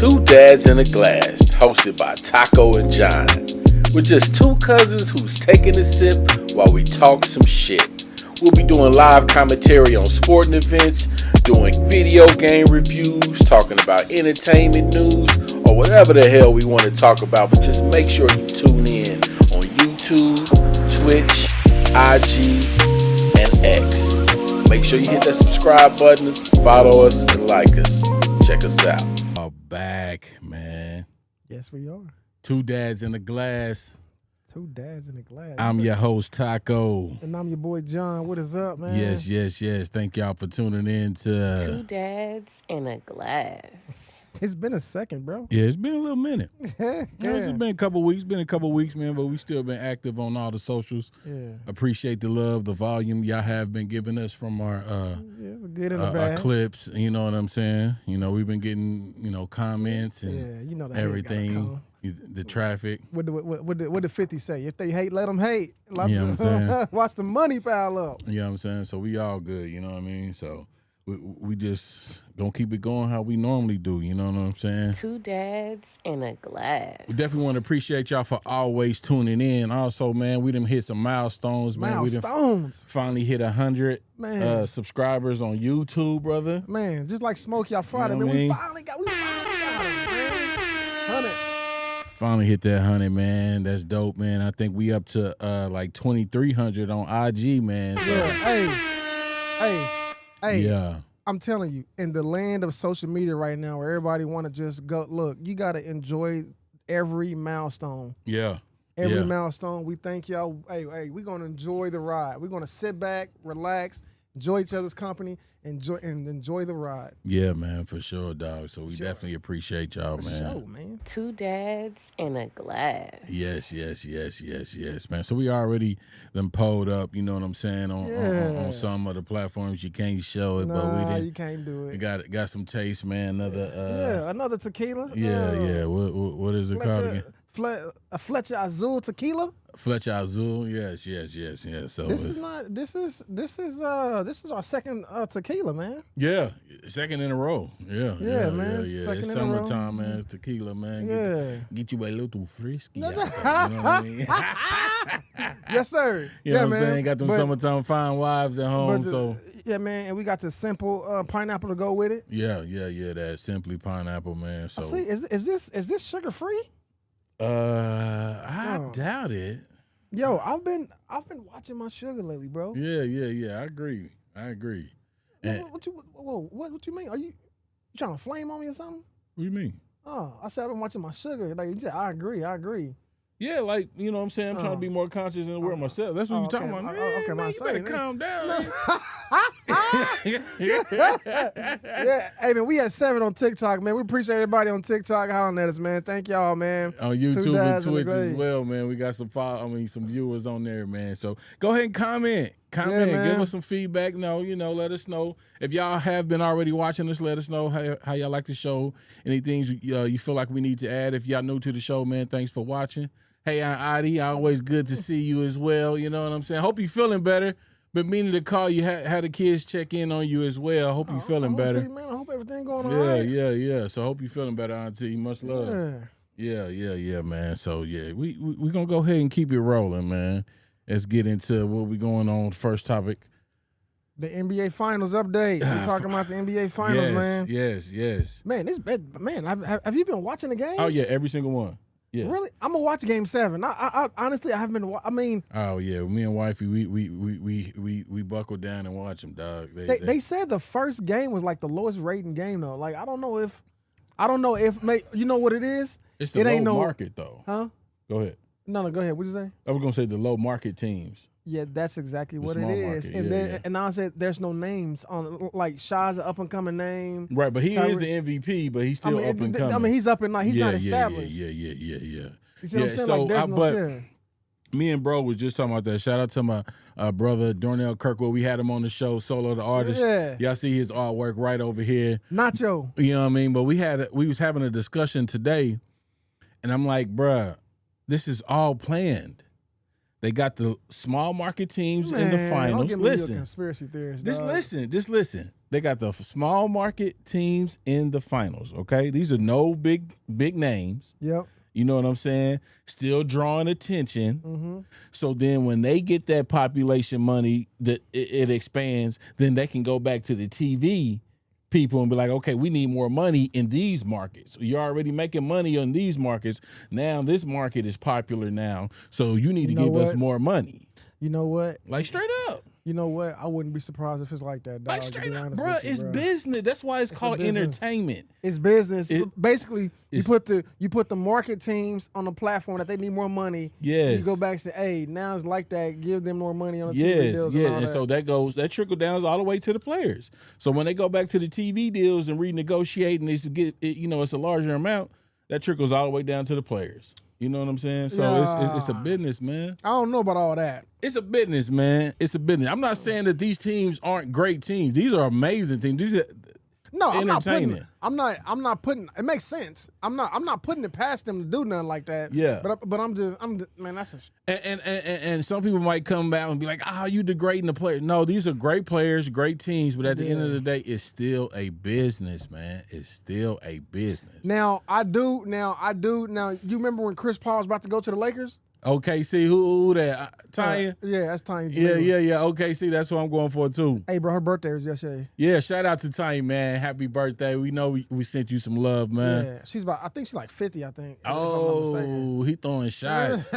Two Dads in a Glass, hosted by Taco and John. We're just two cousins who's taking a sip while we talk some shit. We'll be doing live commentary on sporting events, doing video game reviews, talking about entertainment news, or whatever the hell we want to talk about. But just make sure you tune in on YouTube, Twitch, IG, and X. Make sure you hit that subscribe button, follow us, and like us. Check us out. Back, man. Yes, we are. Two Dads in a Glass. Two Dads in a Glass. I'm your host, Taco. And I'm your boy, John. What is up, man? Yes. Thank y'all for tuning in to Two Dads in a Glass. It's been a second, bro. Yeah, it's been a little minute. Yeah. It's been a couple weeks. Man, but we still been active on all the socials. Yeah. Appreciate the love, the volume y'all have been giving us from our good and our bad. clips. You know what I'm saying? You know, we've been getting, comments and you know that everything. The traffic. What did 50 say? If they hate, let them hate. You know what I'm saying? Watch the money pile up. You know what I'm saying? So we all good, you know what I mean? So we just gonna keep it going how we normally do, you know what I'm saying? Two Dads in a Glass. We definitely want to appreciate y'all for always tuning in. Also, man, we done hit some milestones, man. We done finally hit 100 subscribers on YouTube, brother. Man, just like Smokey out Friday, man. We finally got it, man. 100. Finally hit that 100, man. That's dope, man. I think we up to like 2,300 on IG, man. So. Yeah, hey. Yeah. I'm telling you, in the land of social media right now, where everybody want to just go, look, you got to enjoy every milestone. Yeah. Every milestone. We thank y'all. Hey, we're going to enjoy the ride. We're going to sit back, relax, enjoy each other's company, enjoy the ride. Yeah, man, for sure, dog. So we definitely appreciate y'all, man. For sure, man. Two Dads in a Glass. Yes, man. So we already them pulled up, you know what I'm saying, on some of the platforms. You can't show it, but we didn't. You can't do it. Got some taste, man. Another tequila. Yeah. What is it called again? Fletcher Azul tequila. Fletcher Azul, yes. So this is our second tequila, man. Yeah, second in a row. Yeah, man. Yeah. Second it's in a row. summertime, man. It's tequila, man. Get you a little frisky. No, out there, you know what I mean? Yes, sir. You know what I'm saying? Got them summertime fine wives at home, so. Yeah, man, and we got the simple pineapple to go with it. Yeah. That simply pineapple, man. So. See, is this sugar free? I doubt it. Yo, I've been watching my sugar lately, bro. Yeah. I agree. What you mean? Are you trying to flame on me or something? What do you mean? Oh, I said I've been watching my sugar. Like you said, I agree. Yeah, like, you know what I'm saying? I'm trying to be more conscious and aware of myself. That's what you're talking about. Man, you better calm down. Yeah, hey, man, we had 7 on TikTok, man. We appreciate everybody on TikTok hollering at us, man. Thank y'all, man. On YouTube and Twitch as well, man. We got some viewers on there, man. So go ahead and comment. Give us some feedback. Let us know. If y'all have been already watching us, let us know how y'all like the show. Anything you feel like we need to add. If y'all new to the show, man, thanks for watching. Hey, I'm Adi. Always good to see you as well. You know what I'm saying? Hope you're feeling better. But meaning to call you, had the kids check in on you as well. I hope you're feeling better. Man, I hope everything going all right. Yeah. So I hope you're feeling better, Auntie. Much love. Yeah, man. So, yeah, we going to go ahead and keep it rolling, man. Let's get into what we going on. First topic. The NBA Finals update. We're talking about the NBA Finals, man. Yes. Man, have you been watching the games? Oh, yeah, every single one. Yeah. Really? I'm gonna watch Game 7. I honestly, I haven't been. Oh yeah, me and wifey, we buckled down and watch them, dog. They said the first game was like the lowest rating game though. Like I don't know if, you know what it is. It's the low market though. Huh? Go ahead. No, go ahead. What'd you say? I was gonna say the low market teams. Yeah, that's exactly what it is. Market. And now I said there's no names on, like Shaw's an up and coming name. Right, but he is the MVP, but he's still up and coming. He's up and like he's not established. Yeah. You see what I'm saying? Like there's no shit. Me and bro was just talking about that. Shout out to my brother Darnell Kirkwood. We had him on the show, Solo the Artist. Yeah. Y'all see his artwork right over here. Nacho. You know what I mean? But we was having a discussion today, and I'm like, bruh, this is all planned. They got the small market teams in the finals. Don't give me your conspiracy theories. Just listen. They got the small market teams in the finals. Okay, these are no big names. Yep. You know what I'm saying? Still drawing attention. Mm-hmm. So then when they get that population money that it expands, then they can go back to the TV people and be like, okay, we need more money in these markets. You're already making money on these markets. Now this market is popular now. So you need to give us more money. You know what? Like straight up. You know what? I wouldn't be surprised if it's like that, dog. Like straight up, bro. It's business. That's why it's called entertainment. It's business. Basically, you put the market teams on the platform that they need more money. Yes. You go back and say, hey, now it's like that. Give them more money on the TV deals. Yes, and so that trickle downs all the way to the players. So when they go back to the TV deals and renegotiate and it's it's a larger amount, that trickles all the way down to the players. You know what I'm saying? So it's a business, man. I don't know about all that. It's a business, man. It's a business. I'm not saying that these teams aren't great teams. These are amazing teams. These are entertaining. I'm not putting. It makes sense. I'm not putting it past them to do nothing like that. Yeah. But I'm just man. That's and some people might come back and be like, you degrading the players. No, these are great players, great teams. But at the end of the day, it's still a business, man. It's still a business. Now I do. Now you remember when Chris Paul was about to go to the Lakers? Okay, see who that? Tanya? Yeah, that's Tanya. Yeah. Okay, see, that's what I'm going for too. Hey, bro, her birthday was yesterday. Yeah, shout out to Tanya, man. Happy birthday. We know we sent you some love, man. Yeah, I think she's like 50, I think. Oh, he throwing shots.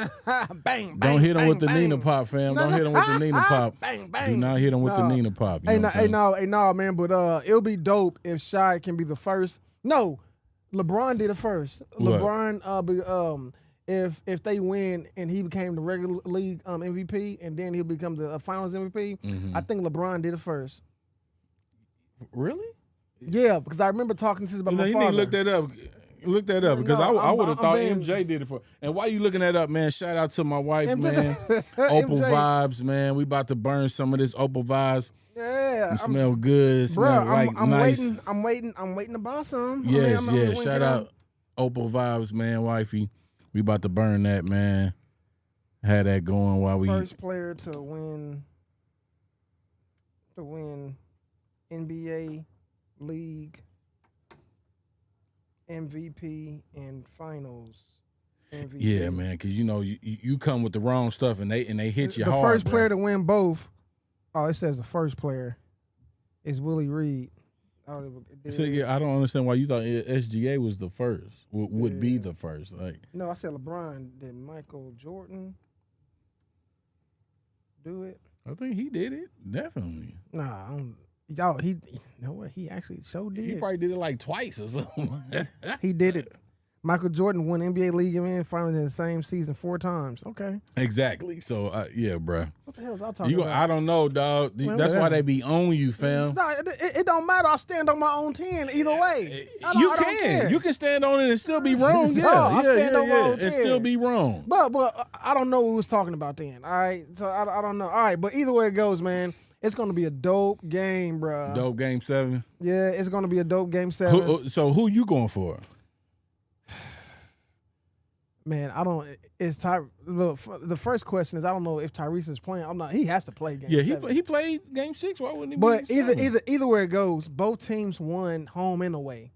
Bang, bang. Don't hit him with the bang. Nina Pop, fam. Don't hit him with the Nina Pop. Bang, bang. Do not hit him with the Nina Pop. You know what I'm saying? Man, but it'll be dope if Shai can be the first. No, LeBron did it first. What? LeBron, if they win and he became the regular league MVP and then he'll become the finals MVP, I think LeBron did it first. Really? Yeah, because I remember talking to this about my you father. Need to look that up. Look that up because I would have thought being, MJ did it for. And while you looking that up, man, shout out to my wife, MJ, man. Opal Vibes, man. We about to burn some of this Opal Vibes. Yeah, it smell good. It smell I'm nice. I'm waiting to buy some. Yes. Shout out Opal Vibes, man, wifey. We about to burn that, man. Had that going while we first player to win NBA league MVP and finals MVP. Yeah, man, because you come with the wrong stuff and they hit you hard. The first player to win both. Oh, it says the first player is Willie Reed. So I don't understand why you thought SGA was the first. Would be the first. Like no, I said LeBron. Did Michael Jordan do it? I think he did it definitely. Nah, he actually so did. He probably did it like twice or something. He did it. Michael Jordan won NBA League and Finals in the same season 4 times. Okay. Exactly. So, yeah, bro. What the hell was I talking about? I don't know, dog. That's why they be on you, fam. No, it don't matter. I stand on my own 10 either way. You can. You can stand on it and still be wrong. Yeah, I stand on my own 10. And still be wrong. But I don't know what we was talking about then. All right. So I don't know. All right. But either way it goes, man. It's going to be a dope game, bro. Dope game 7? Yeah, it's going to be a dope game 7. So who you going for? Man, I don't. The first question is I don't know if Tyrese is playing. I'm not. He has to play game. Yeah, 7. he played game 6. Why wouldn't he? But either where it goes, both teams won home and away.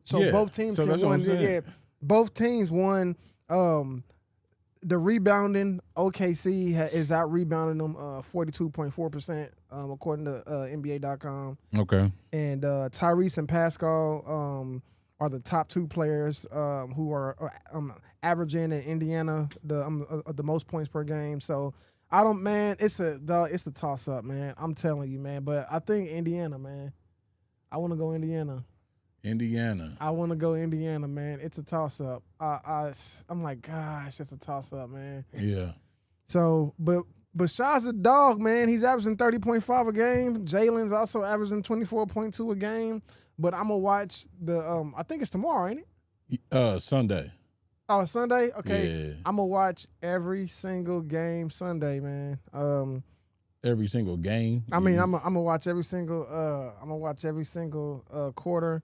So both teams can win. Yeah, both teams won. The rebounding, OKC is out rebounding them 42.4%, according to NBA.com. Okay. And Tyrese and Pascal are the top 2 players who are averaging in Indiana the most points per game. So it's a toss up, man. I'm telling you, man. But I think Indiana, man. I want to go Indiana. I want to go Indiana, man. It's a toss up. I'm like, gosh, it's a toss up, man. Yeah. So, but Shai's a dog, man. He's averaging 30.5 a game. Jalen's also averaging 24.2 a game. But I'm gonna watch I think it's tomorrow, ain't it? Sunday. Oh, Sunday? Okay. Yeah. I'm gonna watch every single game Sunday, man. Every single game. I mean, I'm gonna watch every single quarter.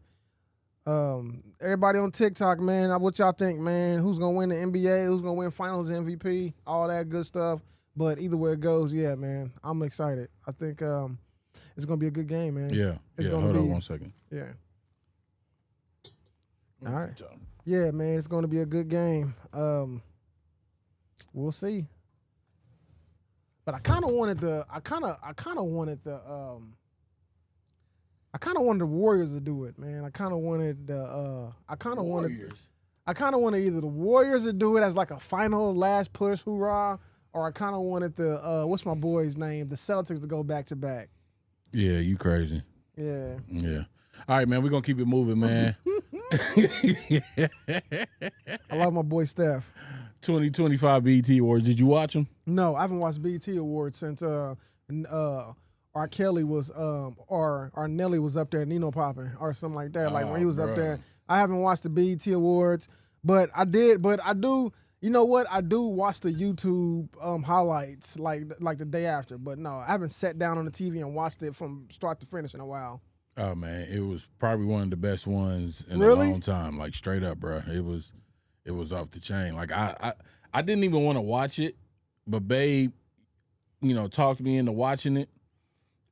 Everybody on TikTok, man, what y'all think, man? Who's gonna win the NBA? Who's gonna win Finals MVP? All that good stuff. But either way it goes, yeah, man, I'm excited. I think it's gonna be a good game, man. Yeah. It's yeah. gonna Hold be, on 1 second. Yeah. All right. Yeah, man, it's gonna be a good game. We'll see. But I kind of wanted the Warriors to do it, man. I kind of wanted either the Warriors to do it as like a final last push hoorah, or I kind of wanted the what's my boy's name, the Celtics to go back to back. Yeah, you crazy. Yeah. Yeah. All right, man. We're gonna keep it moving, man. I love my boy Steph. 2025 BET Awards. Did you watch them? No, I haven't watched BET Awards since R. Kelly was or Nelly was up there, Nino popping or something like that. Like when he was up there. I haven't watched the BET Awards, but I do. You know what? I do watch the YouTube highlights like the day after, but no, I haven't sat down on the TV and watched it from start to finish in a while. Oh man, it was probably one of the best ones in Really? a long time. Like straight up, bro. It was off the chain. Like I didn't even want to watch it, but Babe, talked me into watching it,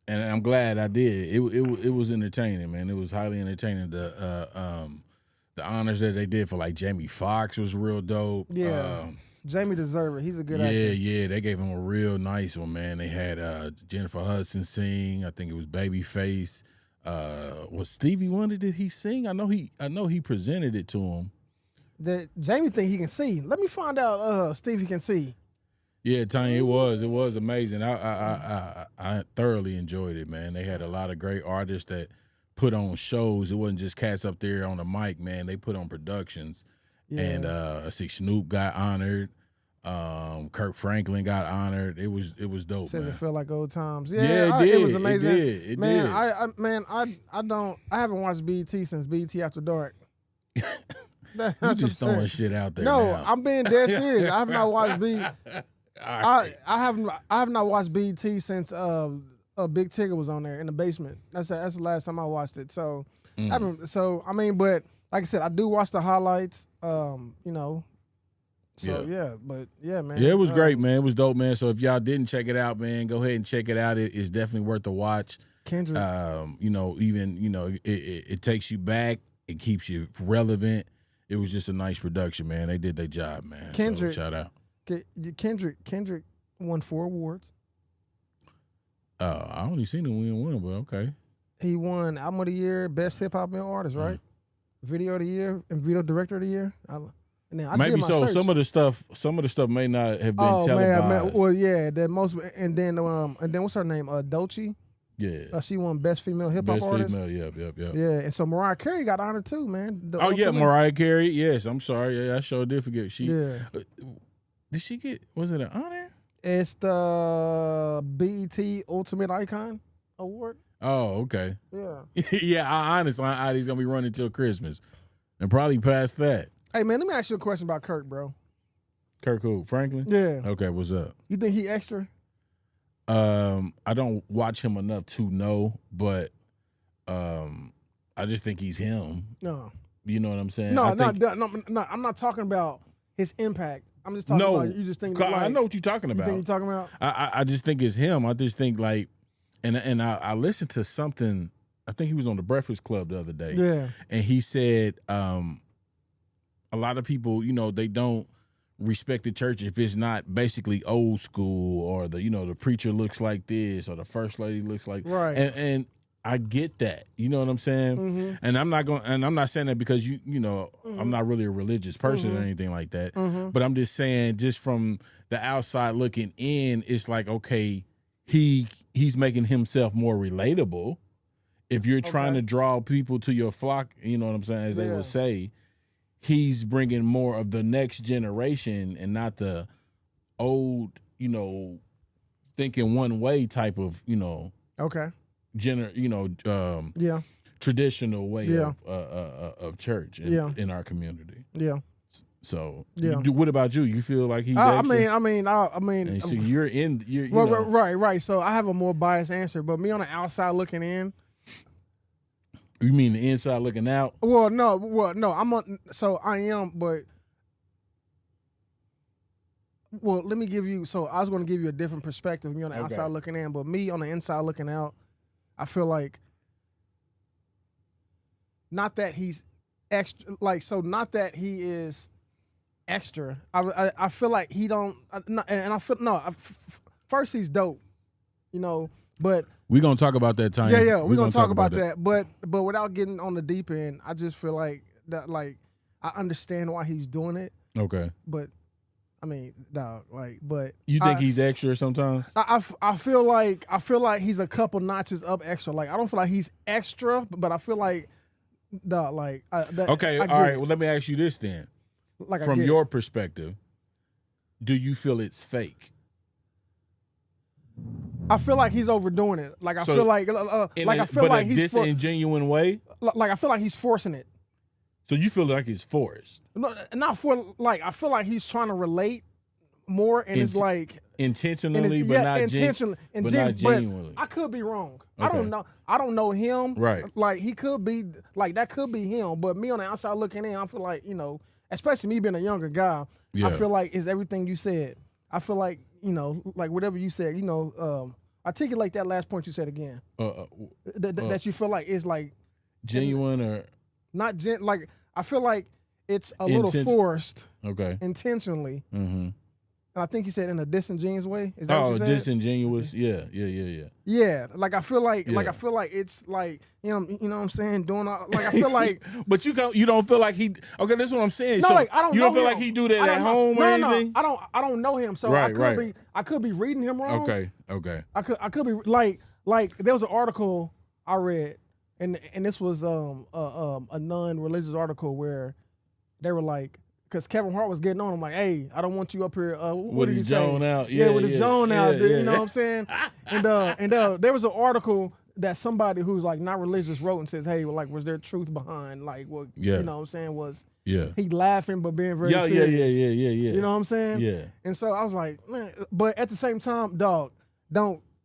and I'm glad I did. It was entertaining, man. It was highly entertaining. The honors that they did for like Jamie Foxx was real dope. Yeah. Jamie deserves it. He's a good actor. Yeah. They gave him a real nice one, man. They had Jennifer Hudson sing. I think it was Babyface. Was Stevie Wonder? Did he sing? I know he presented it to him. That Jamie think he can see. Let me find out. Stevie can see. Yeah, Tanya, it was amazing. I thoroughly enjoyed it, man. They had a lot of great artists that put on shows. It wasn't just cats up there on the mic, man. They put on productions. Yeah. And I see Snoop got honored. Kirk Franklin got honored. It was dope. Says man. it felt like old times. Yeah, it did. It was amazing. It man, did. I haven't watched BET since BET After Dark. You just throwing shit out there. No, now. I'm being dead serious. I have not watched BET. Right. I have not watched BET since Big Tigger was on there in the basement. That's the last time I watched it. So but like I said, I do watch the highlights. So yeah, but yeah, man. Yeah, it was great, man. It was dope, man. So if y'all didn't check it out, man, go ahead and check it out. It's definitely worth a watch. Kendrick. It takes you back. It keeps you relevant. It was just a nice production, man. They did their job, man. Kendrick, so shout out. Kendrick won 4 awards. I only seen him win one, but okay. He won Album of the Year, Best Hip Hop Male Artist, right? Video of the Year and Video Director of the Year. Maybe so. Search. Some of the stuff may not have been televised. Man. Well, yeah. And then what's her name? Dolce. Yeah. She won Best Female Hip Hop Artist. Best female. Yep. Yeah, and so Mariah Carey got honored too, man. Mariah Carey. Yes, I'm sorry. Yeah, I sure did forget. Yeah. Did she get? Was it an honor? It's the BET Ultimate Icon Award. Oh, okay. Yeah. Yeah. Honestly, he's gonna be running till Christmas, and probably past that. Hey man, let me ask you a question about Kirk, bro. Kirk who? Franklin? Yeah. Okay, what's up? You think he extra? I don't watch him enough to know, but I just think he's him. No. You know what I'm saying? No, I'm not talking about his impact. I'm just talking about you just think. I know what you're talking about. You think you're talking about? I just think it's him. I just think like, and I listened to something. I think he was on the Breakfast Club the other day. Yeah. And he said, a lot of people, they don't respect the church if it's not basically old school, or the preacher looks like this, or the first lady looks like right. And I get that. You know what I'm saying? Mm-hmm. And I'm not saying that because mm-hmm. I'm not really a religious person mm-hmm. or anything like that. Mm-hmm. But I'm just saying, just from the outside looking in, it's like, okay, he's making himself more relatable. If you're trying to draw people to your flock, you know what I'm saying, as they would say, he's bringing more of the next generation and not the old, thinking one way type of, okay. Traditional way of church in our community. Yeah. So, what about you? You feel like he's? I mean. And so you're in. Right. So I have a more biased answer, but me on the outside looking in. You mean the inside looking out? Well, no. I'm on. So I am, but. Well, let me give you. So I was going to give you a different perspective. Me on the outside looking in, but me on the inside looking out. I feel like not that he's extra, like, so not that he is extra. I feel like he don't, and I feel no. First, he's dope, you know, but We're gonna talk about that time. yeah, we're gonna talk about that. But without getting on the deep end, I just feel like that, like, I understand why he's doing it, Okay. but I mean, dog, like, but You think he's extra sometimes? I feel like he's a couple notches up extra. Like, I don't feel like he's extra, but I feel like, dog, like, Okay, all right. Well, let me ask you this then. Like, From your perspective, do you feel it's fake? I feel like he's overdoing it. Like, I feel like, I feel like he's disingenuous way. Like, I feel like he's forcing it. So you feel like it's forced? No, not for, like, I feel like he's trying to relate more, and it's like intentionally, but not genuinely. But I could be wrong. Okay. I don't know him. Right. Like, he could be, like, that could be him. But me on the outside looking in, I feel like, you know, especially me being a younger guy, I feel like it's everything you said. I feel like, you know, like whatever you said, you know, articulate that last point you said again. That you feel like is like genuine or not like, I feel like it's a little forced. Okay. Intentionally. Mm-hmm. And I think you said in a disingenuous way. Is that what you said? Disingenuous. Yeah. Yeah. Like, I feel like it's like, you know what I'm saying? Doing all, like, I feel like but you don't feel like he, okay, that's what I'm saying. No, so like, I don't know. You don't feel him. like he do that at home or anything? No, I don't know him. So I could be reading him wrong. Okay. I could be like there was an article I read, and this was a non-religious article where they were like, because Kevin Hart was getting on him, like, hey, I don't want you up here. What did he say? Out. With his zone out. You know what I'm saying? And there was an article that somebody who's like not religious wrote and says, hey, well, like, was there truth behind, like, what, you know what I'm saying, was he laughing but being very serious? Yeah. You know what I'm saying? Yeah. And so I was like, man, but at the same time, dog,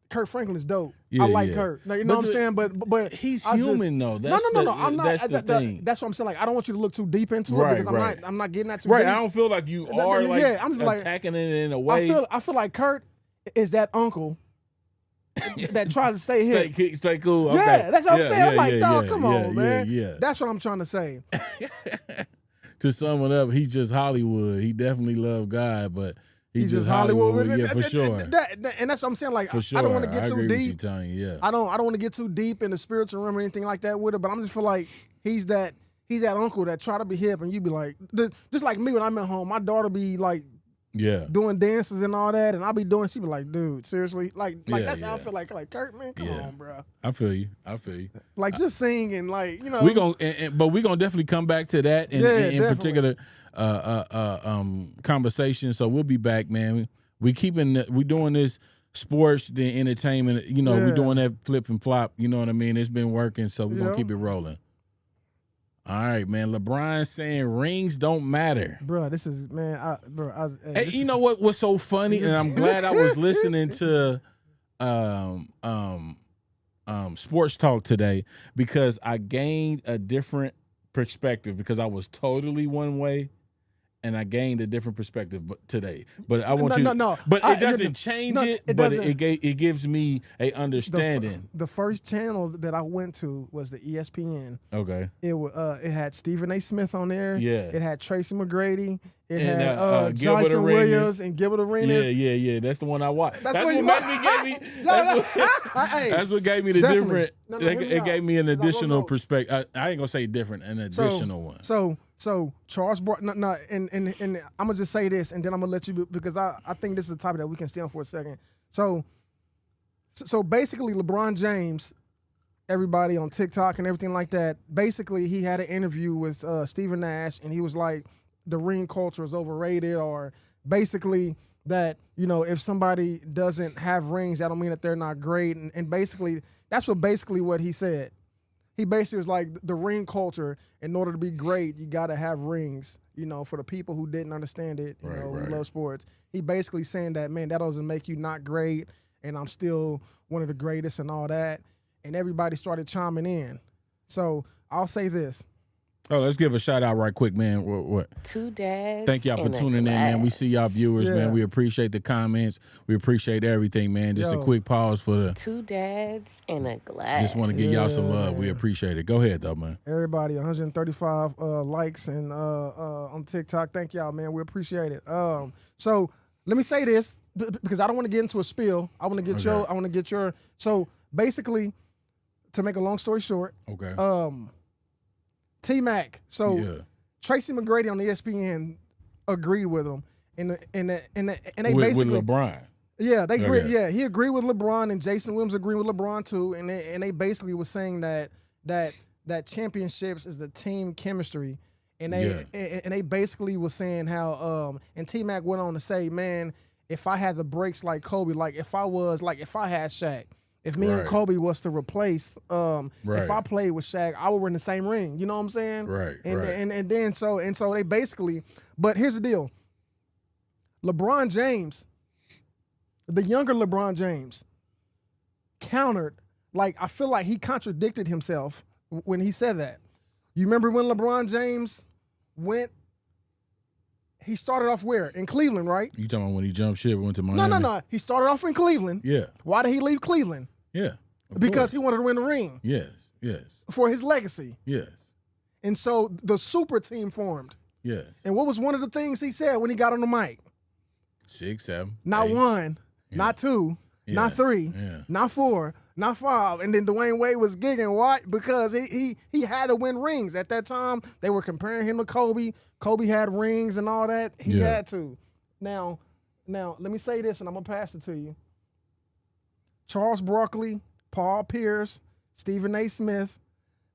Kurt Franklin's dope. I like Kurt. Now, you know what I'm saying? But he's human though. That's no. I'm not. That's the thing. That's what I'm saying. Like, I don't want you to look too deep into it because I'm not getting that too deep. I don't feel like you are I'm attacking it in a way. I feel like Kurt is that uncle that tries to stay here. Stay cool. Okay. Yeah, that's what I'm saying. I'm like, dog, come on, man. Yeah. That's what I'm trying to say. To sum it up, he's just Hollywood. He definitely loved God, but he's just Hollywood. Yeah, for sure. And that's what I'm saying. Like, for sure. I don't want to get too deep. With you, Tanya. Yeah. I don't want to get too deep in the spiritual realm or anything like that with it. But I'm just feel like he's that uncle that try to be hip, and you be like, just like me when I'm at home, my daughter be like, doing dances and all that, and I'll be doing. She be like, dude, seriously, like that's how I feel like Kurt, man, come on, bro. I feel you. Like, just sing and, like, you know, we gonna definitely come back to that in particular conversation. So we'll be back, man. We doing this sports, the entertainment. You know, we're doing that flip and flop. You know what I mean? It's been working, so we're gonna keep it rolling. All right, man. LeBron saying rings don't matter, bro. This is, man. Hey, you know what's so funny, and I'm glad I was listening to sports talk today, because I gained a different perspective, because I was totally one way. And I gained a different perspective today, but I want But it doesn't change it. But it gives me a understanding. The first channel that I went to was the ESPN. Okay. It had Stephen A. Smith on there. Yeah. It had Tracy McGrady. It had Johnson Williams and Gilbert Arenas. Yeah. That's the one I watched. That's what gave me. That's what gave me the different. It gave me an additional perspective. I ain't gonna say different, an additional one. So Charles Barkley, and I'm gonna just say this, and then I'm gonna let you, because I think this is the topic that we can stay on for a second. So basically, LeBron James, everybody on TikTok and everything like that, basically he had an interview with Stephen Nash, and he was like, the ring culture is overrated, or basically that, you know, if somebody doesn't have rings, that don't mean that they're not great, and basically that's what he said. He basically was like, the ring culture, in order to be great, you got to have rings, you know, for the people who didn't understand it, you know, who love sports. He basically saying that, man, that doesn't make you not great, and I'm still one of the greatest and all that. And everybody started chiming in. So I'll say this. Oh, let's give a shout out right quick, man. What? Two dads. Thank y'all for and a tuning in, man. We glass. see y'all viewers, Yeah. man. We appreciate the comments. We appreciate everything, man. Just a Yo. quick pause for the. Two dads and a glass. Just want to give y'all some Yeah, love. We man. appreciate it. Go ahead, though, man. Everybody, 135 likes and on TikTok. Thank y'all, man. We appreciate it. So let me say this because I don't want to get into a spill. I want to get your. So basically, to make a long story short, Okay. T-Mac. So Yeah. Tracy McGrady on ESPN agreed with him, and they With basically LeBron. yeah, they agree. Okay. Yeah, he agreed with LeBron, and Jason Williams agreed with LeBron too. And they basically was saying that championships is the team chemistry, and they basically was saying how and T Mac went on to say, man, if I had the breaks like Kobe, if I had Shaq. If me and Right. Kobe was to replace, Right. if I played with Shaq, I would win the same ring. You know what I'm saying? Right, And right. and then so they basically. But here's the deal. LeBron James, the younger LeBron James, countered. I feel like he contradicted himself when he said that. You remember when LeBron James went? He started off where? In Cleveland, right? You talking about when he jumped ship and went to Miami? No. He started off in Cleveland. Yeah. Why did he leave Cleveland? Yeah. of Because course. he wanted to win the ring Yes. for his legacy. Yes. And so the super team formed. Yes. And what was one of the things he said when he got on the mic? 6, 7. Not 8. one, not two, not three, Yeah. not four, not five. And then Dwayne Wade was gigging. Why? Because he had to win rings. At that time, they were comparing him to Kobe. Kobe had rings and all that. He Yeah. had to. Now, let me say this, and I'm going to pass it to you. Charles Barkley, Paul Pierce, Stephen A. Smith,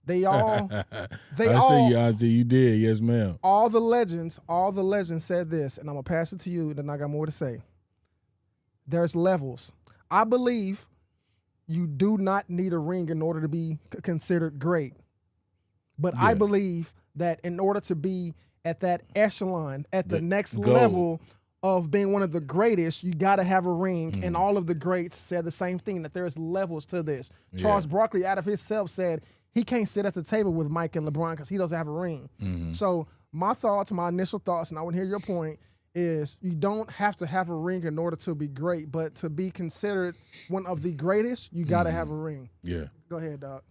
they all I see you did. Yes, ma'am. all the legends said this, and I'm gonna pass it to you, and then I got more to say. There's levels. I believe you do not need a ring in order to be considered great. But I Yeah. believe that in order to be at that echelon, at the next goal. level of being one of the greatest, you got to have a ring. Mm. And all of the greats said the same thing, that there's levels to this. Charles Barkley, out of himself, said he can't sit at the table with Mike and LeBron because he doesn't have a ring. Mm-hmm. So my initial thoughts, and I want to hear your point, is you don't have to have a ring in order to be great, but to be considered one of the greatest, you got to have a ring. Yeah. Go ahead, Doc.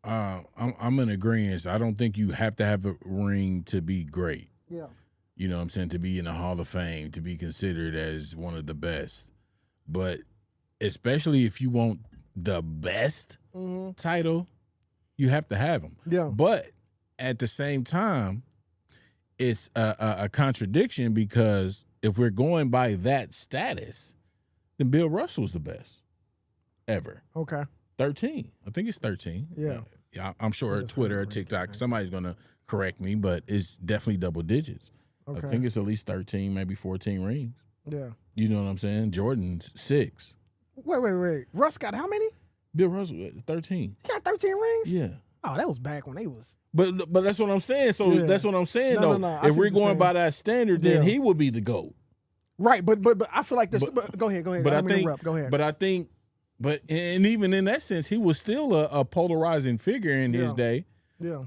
I'm in agreement. I don't think you have to have a ring to be great. Yeah. You know what I'm saying? To be in the Hall of Fame, to be considered as one of the best. But especially if you want the best title, you have to have them. Yeah. But at the same time, it's a contradiction because if we're going by that status, then Bill Russell's the best ever. Okay. 13. I think it's 13. Yeah. Yeah, I'm sure Twitter or TikTok, somebody's going to correct me, but it's definitely double digits. Okay. I think it's at least 13, maybe 14 rings. Yeah. You know what I'm saying? Jordan's 6. Wait. Russ got how many? Bill Russell, 13. He got 13 rings? Yeah. Oh, that was back when they was. But that's what I'm saying. So Yeah. that's what I'm saying, No, though. no, I If see we're what you're going saying. by that standard, then Yeah. he would be the GOAT. Right, but I feel like this. But- Go ahead. But I don't mean to think, interrupt. Go ahead. and even in that sense, he was still a polarizing figure in his Yeah. day. yeah.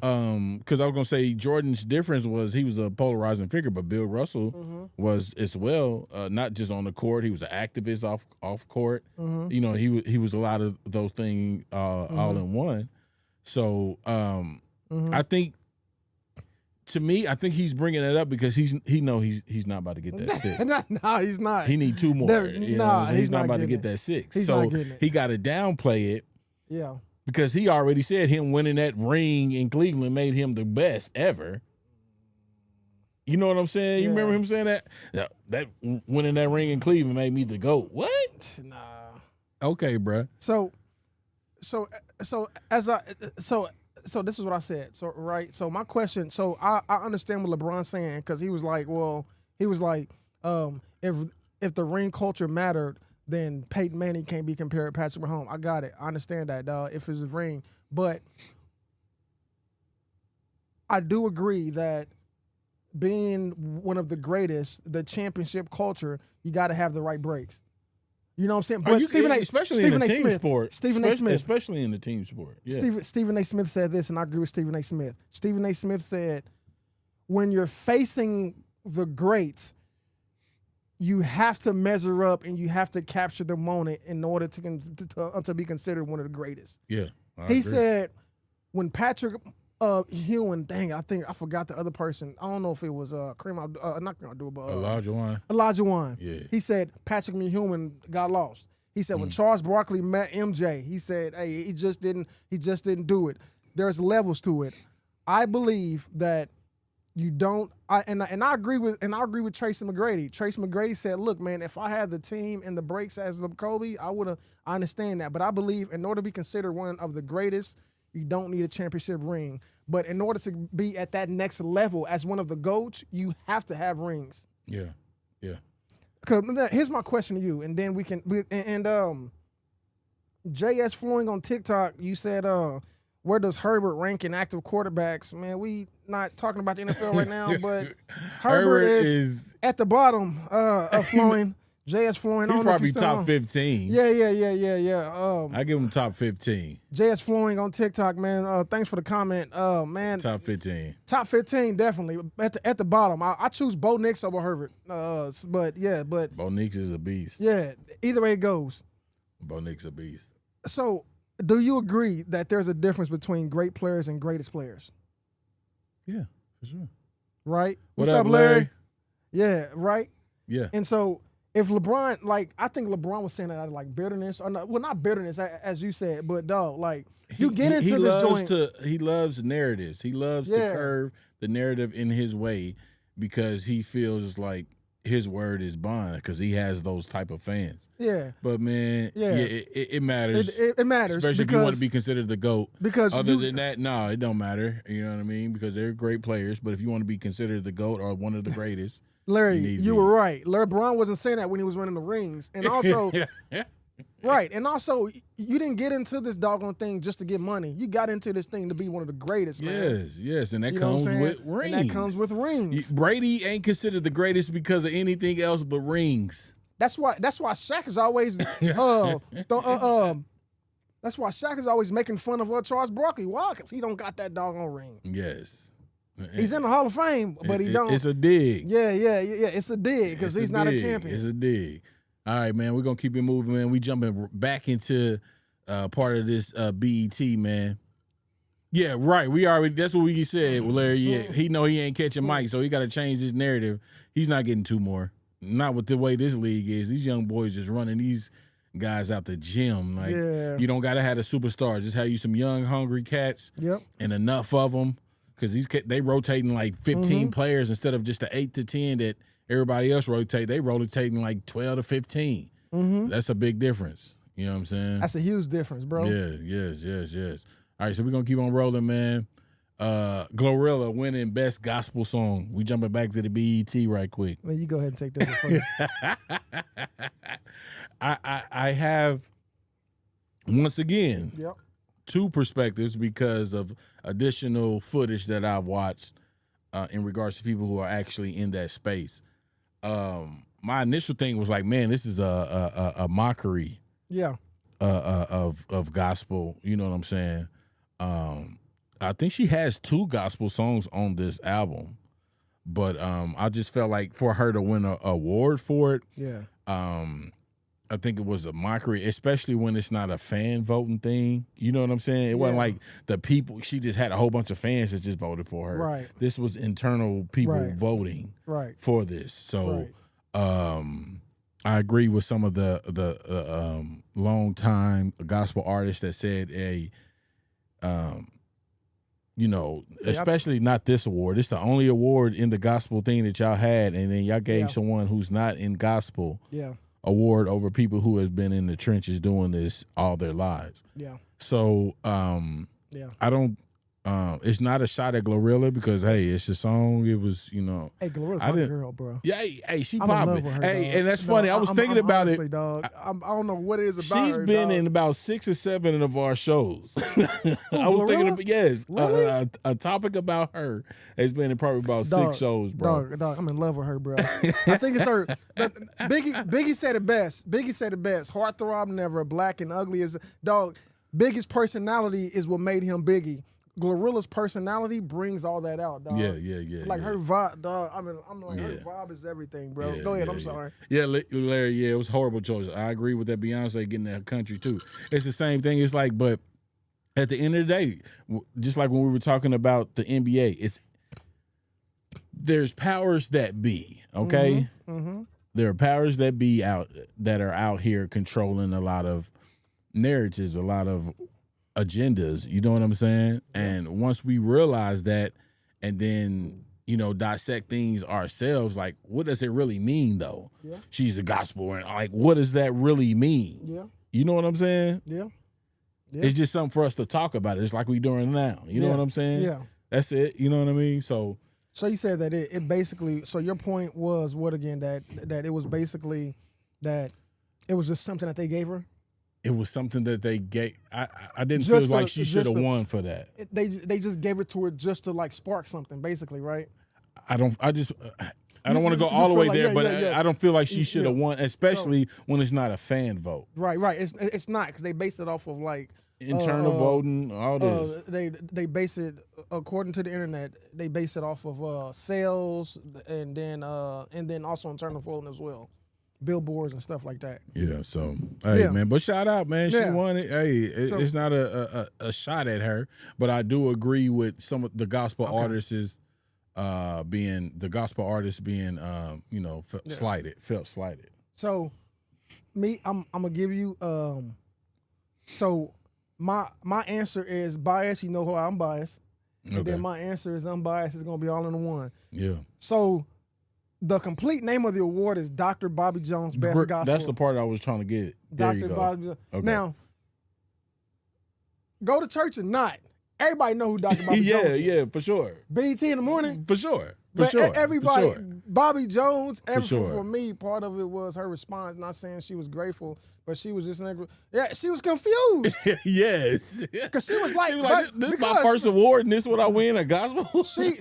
Because I was gonna say Jordan's difference was he was a polarizing figure, but Bill Russell was as well. Not just on the court, he was an activist off court. You know, he was a lot of those things all in one. So I think. To me, I think he's bringing it up because he's not about to get that 6. no, he's not. He need 2 more. He's not about to get that 6. He's So not getting it. he got to downplay it Yeah. because he already said him winning that ring in Cleveland made him the best ever. You know what I'm saying? You Yeah. remember him saying that? Yeah, that winning that ring in Cleveland made me the GOAT. What? Nah. Okay, bruh. So this is what I said. So right. So my question. So I understand what LeBron's saying because he was like, if the ring culture mattered, then Peyton Manning can't be compared to Patrick Mahomes. I got it. I understand that, dog. If it's a ring, but I do agree that being one of the greatest, the championship culture, you got to have the right breaks. You know what I'm saying? Oh, But Stephen A. especially Stephen in A. the team Smith, sport. Stephen A. Smith, Especially in the team sport. Yeah. Stephen A. Smith said this, and I agree with Stephen A. Smith. Stephen A. Smith said, when you're facing the greats, you have to measure up and you have to capture the moment in order to be considered one of the greatest. Yeah. He said when Patrick Ewing, dang, I think I forgot the other person. I don't know if it was not Kareem Abdul, but Elijah Wan. Yeah. He said Patrick Ewing got lost. He said when Charles Barkley met MJ, he said, "Hey, he just didn't do it." There's levels to it. I believe that you don't. I agree with Tracy McGrady. Tracy McGrady said, "Look, man, if I had the team and the breaks as Kobe, I understand that. But I believe in order to be considered one of the greatest, you don't need a championship ring. But in order to be at that next level as one of the GOATs, you have to have rings." Yeah. Yeah. Cause here's my question to you, and then JS Flowing on TikTok, you said, where does Herbert rank in active quarterbacks? Man, we not talking about the NFL right now, but Herbert is at the bottom of Flowing. JS Flowing. He's probably top 15. Yeah. I give him top 15. JS Flowing on TikTok, man. Thanks for the comment. Man. Top 15. Top 15, definitely. At the bottom. I choose Bo Nix over Herbert. But Bo Nix is a beast. Yeah, either way it goes. Bo Nix a beast. So, do you agree that there's a difference between great players and greatest players? Yeah, for sure. Right? What's up, Larry? Yeah, right? Yeah. And so, if LeBron, I think LeBron was saying that out of bitterness, or not bitterness, as you said, but dog, you get into this joint. He loves narratives. He loves to curve the narrative in his way because he feels like his word is bond because he has those type of fans. Yeah. But man, it matters. It matters. Especially if you want to be considered the GOAT. Because other than that, no, it don't matter. You know what I mean? Because they're great players. But if you want to be considered the GOAT or one of the greatest, Larry, you were right. LeBron wasn't saying that when he was winning the rings. And also, right. And also, you didn't get into this doggone thing just to get money. You got into this thing to be one of the greatest, man. Yes. And that comes with rings. And that comes with rings. Brady ain't considered the greatest because of anything else but rings. That's why Shaq is always that's why Shaq is always making fun of Charles Barkley. Why? Because he don't got that doggone ring. Yes. He's in the Hall of Fame, but he don't. It's a dig. Yeah. It's a dig because he's not a champion. It's a dig. All right, man. We're gonna keep it moving, man. We jumping back into part of this BET, man. Yeah, right. That's what we said, Larry. Yeah, he know he ain't catching Mike, so he got to change his narrative. He's not getting two more. Not with the way this league is. These young boys just running these guys out the gym. You don't got to have a superstar. Just have you some young, hungry cats. Yep. And enough of them. Because they rotating 15 players instead of just the 8 to 10 that everybody else rotate. They rotating 12 to 15. That's a big difference. You know what I'm saying? That's a huge difference, bro. Yeah, yes. All right, so we're going to keep on rolling, man. Glorilla winning Best Gospel Song. We jumping back to the BET right quick. Man, you go ahead and take this one first. I have, once again, two perspectives because of additional footage that I've watched in regards to people who are actually in that space. My initial thing was man, this is a mockery. Yeah. Of gospel. You know what I'm saying? I think she has 2 gospel songs on this album, but I just felt like for her to win an award for it. Yeah. I think it was a mockery, especially when it's not a fan voting thing. You know what I'm saying? It wasn't like the people. She just had a whole bunch of fans that just voted for her. Right. This was internal people voting for this. So I agree with some of the long time gospel artists that said, hey, especially not this award. It's the only award in the gospel thing that y'all had, and then y'all gave someone who's not in gospel award over people who has been in the trenches doing this all their lives. Yeah. So I don't It's not a shot at Glorilla because hey, it's a song. It was, Hey, Glorilla's I my didn't- girl, bro. yeah. Hey, she I'm in love popping. with her, Hey, dog. and that's No, funny. I was thinking I'm about honestly, it. dog. I don't know what it is about She's her, been dog. in about 6 or 7 of our shows. I was thinking, Glorilla? yes, Really? a topic about her has been in probably about 6 shows, bro. Dog, I'm in love with her, bro. I think it's her. Biggie said it best. Biggie said it best. Heartthrob never, black and ugly is dog. Biggie's personality is what made him Biggie. Glorilla's personality brings all that out, dog. Yeah. Like yeah. her vibe, dog. I'm like her Yeah. vibe is everything, bro. Yeah, Go ahead. yeah, I'm yeah. sorry. Yeah, Larry. Yeah, it was a horrible choice. I agree with that. Beyonce getting that country too. It's the same thing. It's like, but at the end of the day, just like when we were talking about the NBA, there's powers that be. Okay, there are powers that be that are out here controlling a lot of narratives, a lot of agendas. You know what I'm saying? And once we realize that, and then dissect things ourselves, like what does it really mean though? Yeah. She's a gospel, and like what does that really mean? Yeah. You know what I'm saying? Yeah. It's just something for us to talk about. It's like we doing now. You know what I'm saying? Yeah. That's it. You know what I mean? So you said that it basically. So your point was what again? That it was basically that it was just something that they gave her. it was something that they gave. I didn't Just feel like she should have won for that. They just gave it to her just to like spark something, basically, right? I don't want to go all the feel way like- there, yeah, but yeah, yeah. I don't feel like she should have Yeah. won, especially when it's not a fan vote. Right. It's not because they based it off of like Internal voting, all this. They base it according to the internet. They base it off of sales and then also internal voting as well, billboards and stuff like that. Yeah. So hey, Yeah. man, but shout out, man. She Yeah. won it. Hey, it's not a shot at her, but I do agree with some of the gospel artists being felt slighted. So me, I'm gonna give you so my answer is biased. You know how I'm biased. And Okay. then my answer is unbiased. It's gonna be all in one. Yeah. So the complete name of the award is Dr. Bobby Jones Best Gospel. That's the part I was trying to get. There you Dr. go. Bobby. Okay. Now, go to church or not, everybody know who Dr. Bobby Jones is. Yeah, for sure. BET in the morning. For sure. But everybody, For sure. Bobby Jones, sure. for me, part of it was her response. Not saying she was grateful, but she was just she was confused. Yes. Because she was like, this is my first award and this is what I win a gospel? she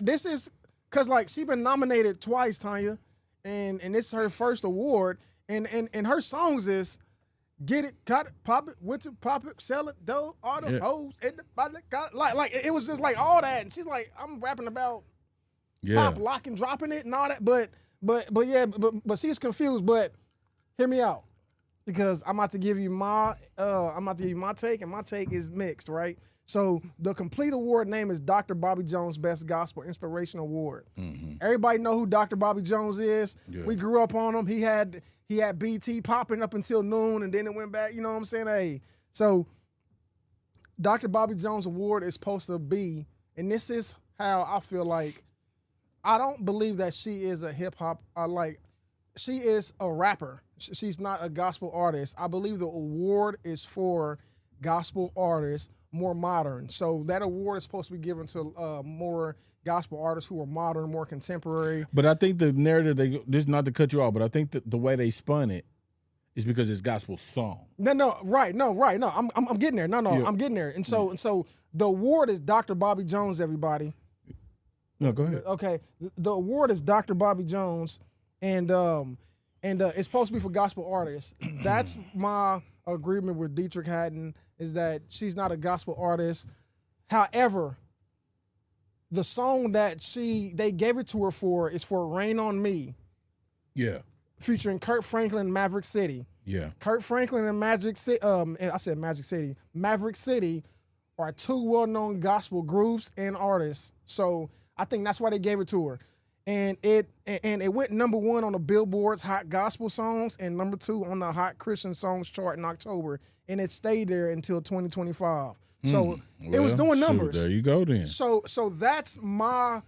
this is because like she been nominated twice, Tanya, and this is her first award, and her songs is get it, got it, pop it, with it, pop it, sell it, dough, all the hoes, and the body, got it. Like it was just like all that, and she's like, I'm rapping about pop, lock, and dropping it and all that, but she's confused. But hear me out, because I'm about to give you my take, and my take is mixed, right? So the complete award name is Dr. Bobby Jones Best Gospel Inspiration Award. Mm-hmm. Everybody know who Dr. Bobby Jones is. Yeah. We grew up on him. He had BT popping up until noon, and then it went back. You know what I'm saying? Hey, so Dr. Bobby Jones Award is supposed to be, and this is how I feel like. I don't believe that she is a hip hop. She is a rapper. She's not a gospel artist. I believe the award is for gospel artists, more modern. So that award is supposed to be given to more gospel artists who are modern, more contemporary. But I think the narrative, just not to cut you off, but I think that the way they spun it is because it's gospel song. Right. I'm getting there. Yeah. I'm getting there. And so the award is Dr. Bobby Jones, everybody. No, go ahead. Okay. The award is Dr. Bobby Jones, and it's supposed to be for gospel artists. That's my agreement with Dietrich Haddon, is that she's not a gospel artist. However, the song that they gave it to her for is for Rain on Me. Yeah. Featuring Kurt Franklin and Maverick City. Yeah. Kurt Franklin and Magic City, Maverick City are two well-known gospel groups and artists. So I think that's why they gave it to her. And it went #1 on the Billboard's Hot Gospel Songs and #2 on the Hot Christian Songs chart in October. And it stayed there until 2025. So it was doing numbers. There you go then. So that's my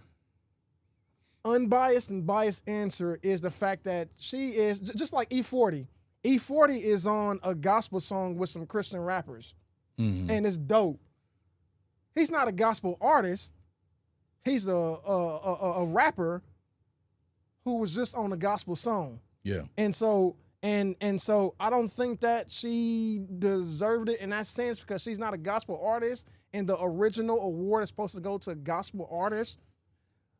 unbiased and biased answer, is the fact that she is just like E40. E40 is on a gospel song with some Christian rappers. Mm-hmm. And it's dope. he's not a gospel artist. He's a rapper who was just on a gospel song. Yeah. And so I don't think that she deserved it in that sense because she's not a gospel artist, and the original award is supposed to go to gospel artists.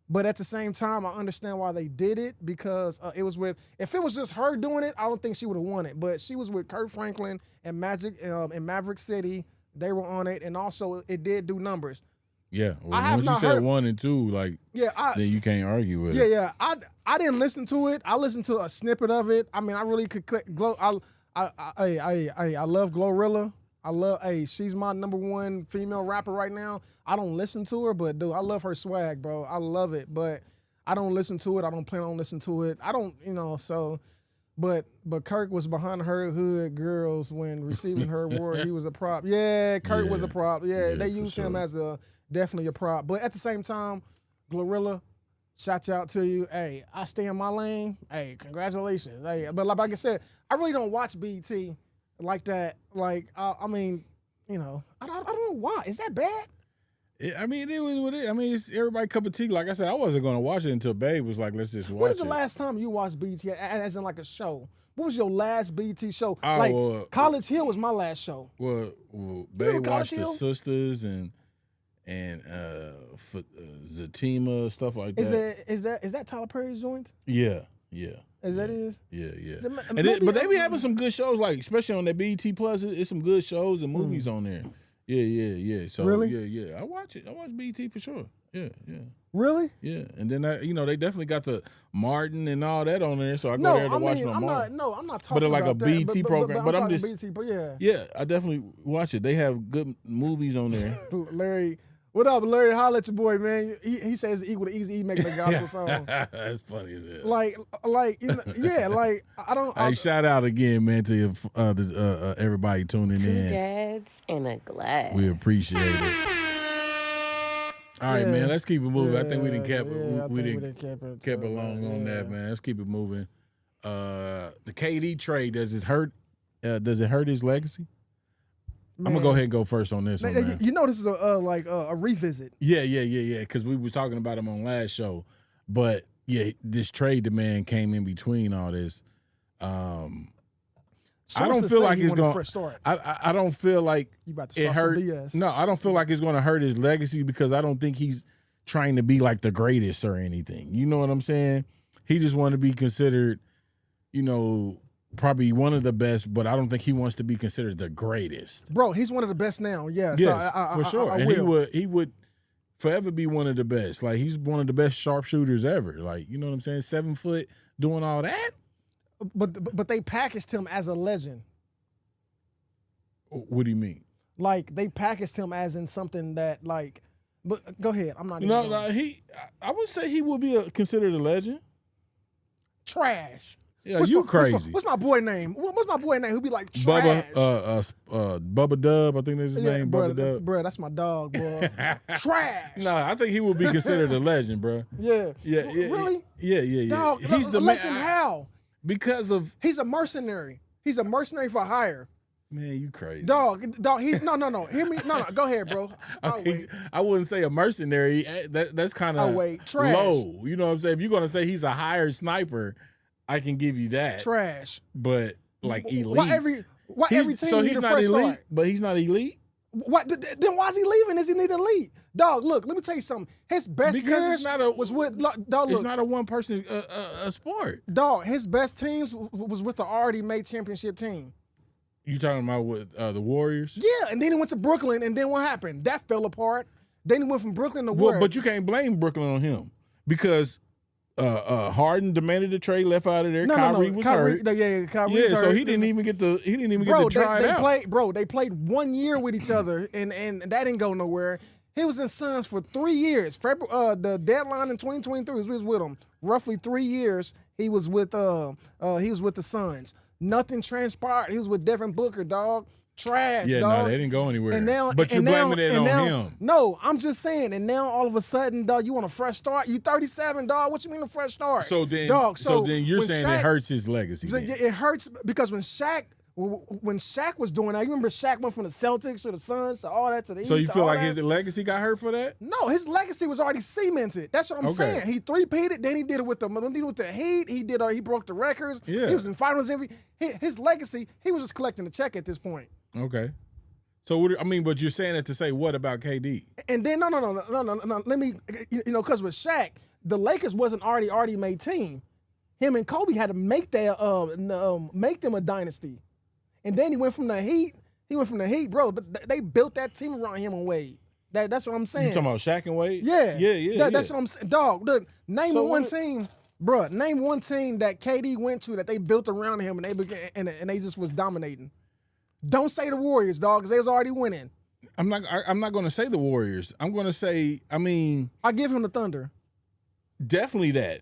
But at the same time, I understand why they did it because if it was just her doing it, I don't think she would have won it. But she was with Kurt Franklin and Magic in Maverick City. They were on it, and also it did do numbers. Yeah, well, once you said 1 and 2, like, then you can't argue with it. Yeah. I didn't listen to it. I listened to a snippet of it. I mean, I really could click Glow. I love Glorilla. She's my number one female rapper right now. I don't listen to her, but dude, I love her swag, bro. I love it, but I don't listen to it. I don't plan on listening to it. I don't, so. But Kirk was behind her hood girls when receiving her award. He was a prop. Yeah, Kirk was a prop. Yeah, they used him as definitely a prop. But at the same time, Glorilla, shout out to you. Hey, I stay in my lane. Hey, congratulations. Hey, but like I said, I really don't watch BET like that. Like, I mean, I don't know why. Is that bad? I mean, it was what it. I mean, it's everybody cup of tea. Like I said, I wasn't going to watch it until Babe was like, "Let's just watch it." When was the last time you watched BET as in like a show? What was your last BET show? College Hill was my last show. Well Babe watched the Sisters and Zatima, stuff like that. Is that Tyler Perry's joint? Yeah. Is that his? Yeah. But they be having some good shows, like especially on that BET Plus. It's some good shows and movies on there. Yeah. So really? Yeah. I watch it. I watch BET for sure. Yeah. Really? Yeah. And then they definitely got the Martin and all that on there. So I go there to watch my Martin. I'm not talking about like a BET program. But I'm just BET, but yeah. Yeah, I definitely watch it. They have good movies on there. Larry, what up, Larry? Holla at your boy, man. He says it's equal to Easy E making a gospel song. That's funny as hell. Like I don't. Hey, shout out again, man, to everybody tuning in. 2 dads and a glass. We appreciate it. All right, man. Let's keep it moving. I think we didn't kept it long on that, man. Let's keep it moving. The KD trade, does it hurt his legacy? Man. I'm gonna go ahead and go first on this one, man. You know this is a revisit. Yeah. Because we was talking about him on last show, but yeah, this trade demand came in between all this. I don't feel like it's going. I don't feel like you about to start some BS. No, I don't feel like it's going to hurt his legacy because I don't think he's trying to be like the greatest or anything. You know what I'm saying? He just wanted to be considered, probably one of the best, but I don't think he wants to be considered the greatest. Bro, he's one of the best now. Yeah, yes, for sure. And will. he would forever be one of the best. Like he's one of the best sharpshooters ever. Like, you know what I'm saying? 7 foot doing all that. But they packaged him as a legend. What do you mean? Like they packaged him as in something that like. But go ahead. I'm not. No. I would say he would be considered a legend. Trash. Yeah, you crazy. What's my boy name? What's my boy name? Who be like trash? Bubba Dub. I think that's his name. Bubba Dub. Bro, that's my dog, bro. Trash. No, I think he would be considered a legend, bro. Yeah. Really? Yeah. Dog, he's the legend. man. How? Because of he's a mercenary. He's a mercenary for hire. Man, you crazy. Dog. He's no. Hear me. No. Go ahead, bro. I wouldn't say a mercenary. That's kind of low. You know what I'm saying? If you're gonna say he's a hired sniper, I can give you that. Trash. But like elite. Why every team so he's not elite? Start? But he's not elite? What then why is he leaving? Is he need elite? Dog, look, let me tell you something. His best years was with dog. Look, it's not a one person sport. Dog, his best teams was with the already made championship team. You talking about with the Warriors? Yeah, and then he went to Brooklyn, and then what happened? That fell apart. Then he went from Brooklyn to where? But you can't blame Brooklyn on him because Harden demanded a trade, left out of there. Kyrie was hurt. Kyrie was hurt. So he didn't even get to try it out. They played 1 year with each other, and that didn't go nowhere. He was in Suns for 3 years. The deadline in 2023 was with him. Roughly 3 years he was with the Suns. Nothing transpired. He was with Devin Booker, dog. Trash, dog. No, they didn't go anywhere. But you're blaming it on him. No, I'm just saying. And now all of a sudden, dog, you want a fresh start? You 37, dog. What you mean a fresh start? So then, dog. So then you're saying Shaq, it hurts his legacy. It hurts because when Shaq When Shaq was doing that, you remember Shaq went from the Celtics to the Suns to all that to the Heat. So you to feel all like that. his legacy got hurt for that? No, his legacy was already cemented. That's what I'm saying. He three-peated, then he did it with the Heat. He broke the records. Yeah. He was in finals MVP. His legacy, he was just collecting the check at this point. Okay. So but you're saying it to say what about KD? And then no. Let me, because with Shaq, the Lakers wasn't already made team. Him and Kobe had to make them a dynasty. And then he went from the Heat. Bro. They built that team around him and Wade. That's what I'm saying. You talking about Shaq and Wade? Yeah. That's what I'm saying. Dog, name one team that KD went to that they built around him and they just was dominating. Don't say the Warriors, dog, because they was already winning. I'm not going to say the Warriors. I'm going to say, I give him the Thunder. Definitely that.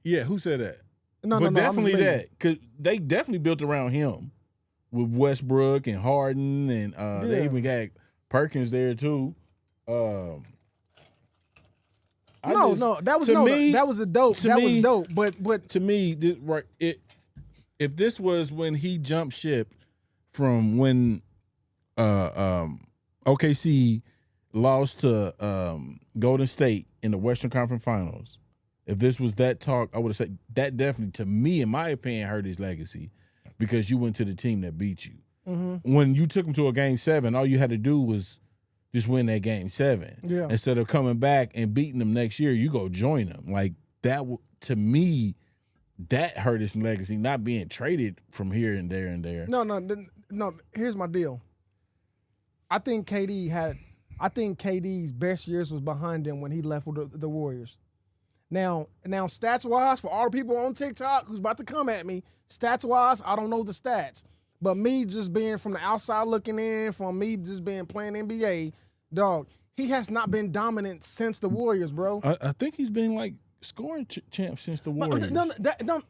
Who said that? No, definitely that, because they definitely built around him with Westbrook and Harden, and they even got Perkins there too. That was dope. But to me, if this was when he jumped ship from when OKC lost to Golden State in the Western Conference Finals. If this was that talk, I would have said that definitely, to me, in my opinion, hurt his legacy because you went to the team that beat you. Mm-hmm. When you took him to a Game 7, all you had to do was just win that Game 7. Yeah. Instead of coming back and beating them next year, you go join them. Like that, to me, that hurt his legacy, not being traded from here and there and there. No. Here's my deal. I think KD's best years was behind him when he left with the Warriors. Now, stats-wise, for all the people on TikTok who's about to come at me, stats-wise, I don't know the stats. But me just being from the outside looking in, from me just being playing NBA, dog, he has not been dominant since the Warriors, bro. I think he's been like scoring champ since the Warriors.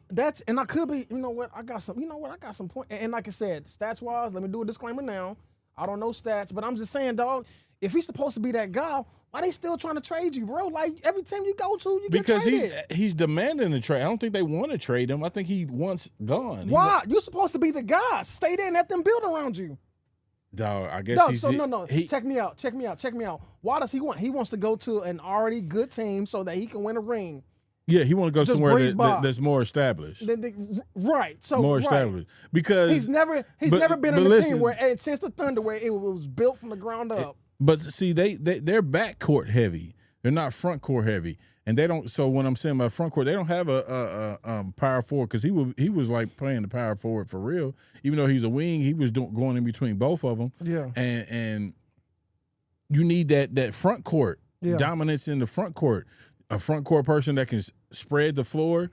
That's and I could be. You know what? I got some point. And like I said, stats-wise, let me do a disclaimer now. I don't know stats, but I'm just saying, dog, if he's supposed to be that guy, why they still trying to trade you, bro? Like, every team you go to, you get traded. Because he's demanding a trade. I don't think they want to trade him. I think he wants gone. Why? You're supposed to be the guy. Stay there and let them build around you. Dog, I guess Check me out. Why does he want? He wants to go to an already good team so that he can win a ring. Yeah, he want to go somewhere that's more established. Right. So more established. Because he's never been in a team where since the Thunder where it was built from the ground up. But see, they're backcourt heavy. They're not front court heavy, and they don't. So when I'm saying about front court, they don't have a power forward because he was like playing the power forward for real. Even though he's a wing, he was going in between both of them. Yeah, and you need that front court dominance in the front court. A front court person that can spread the floor,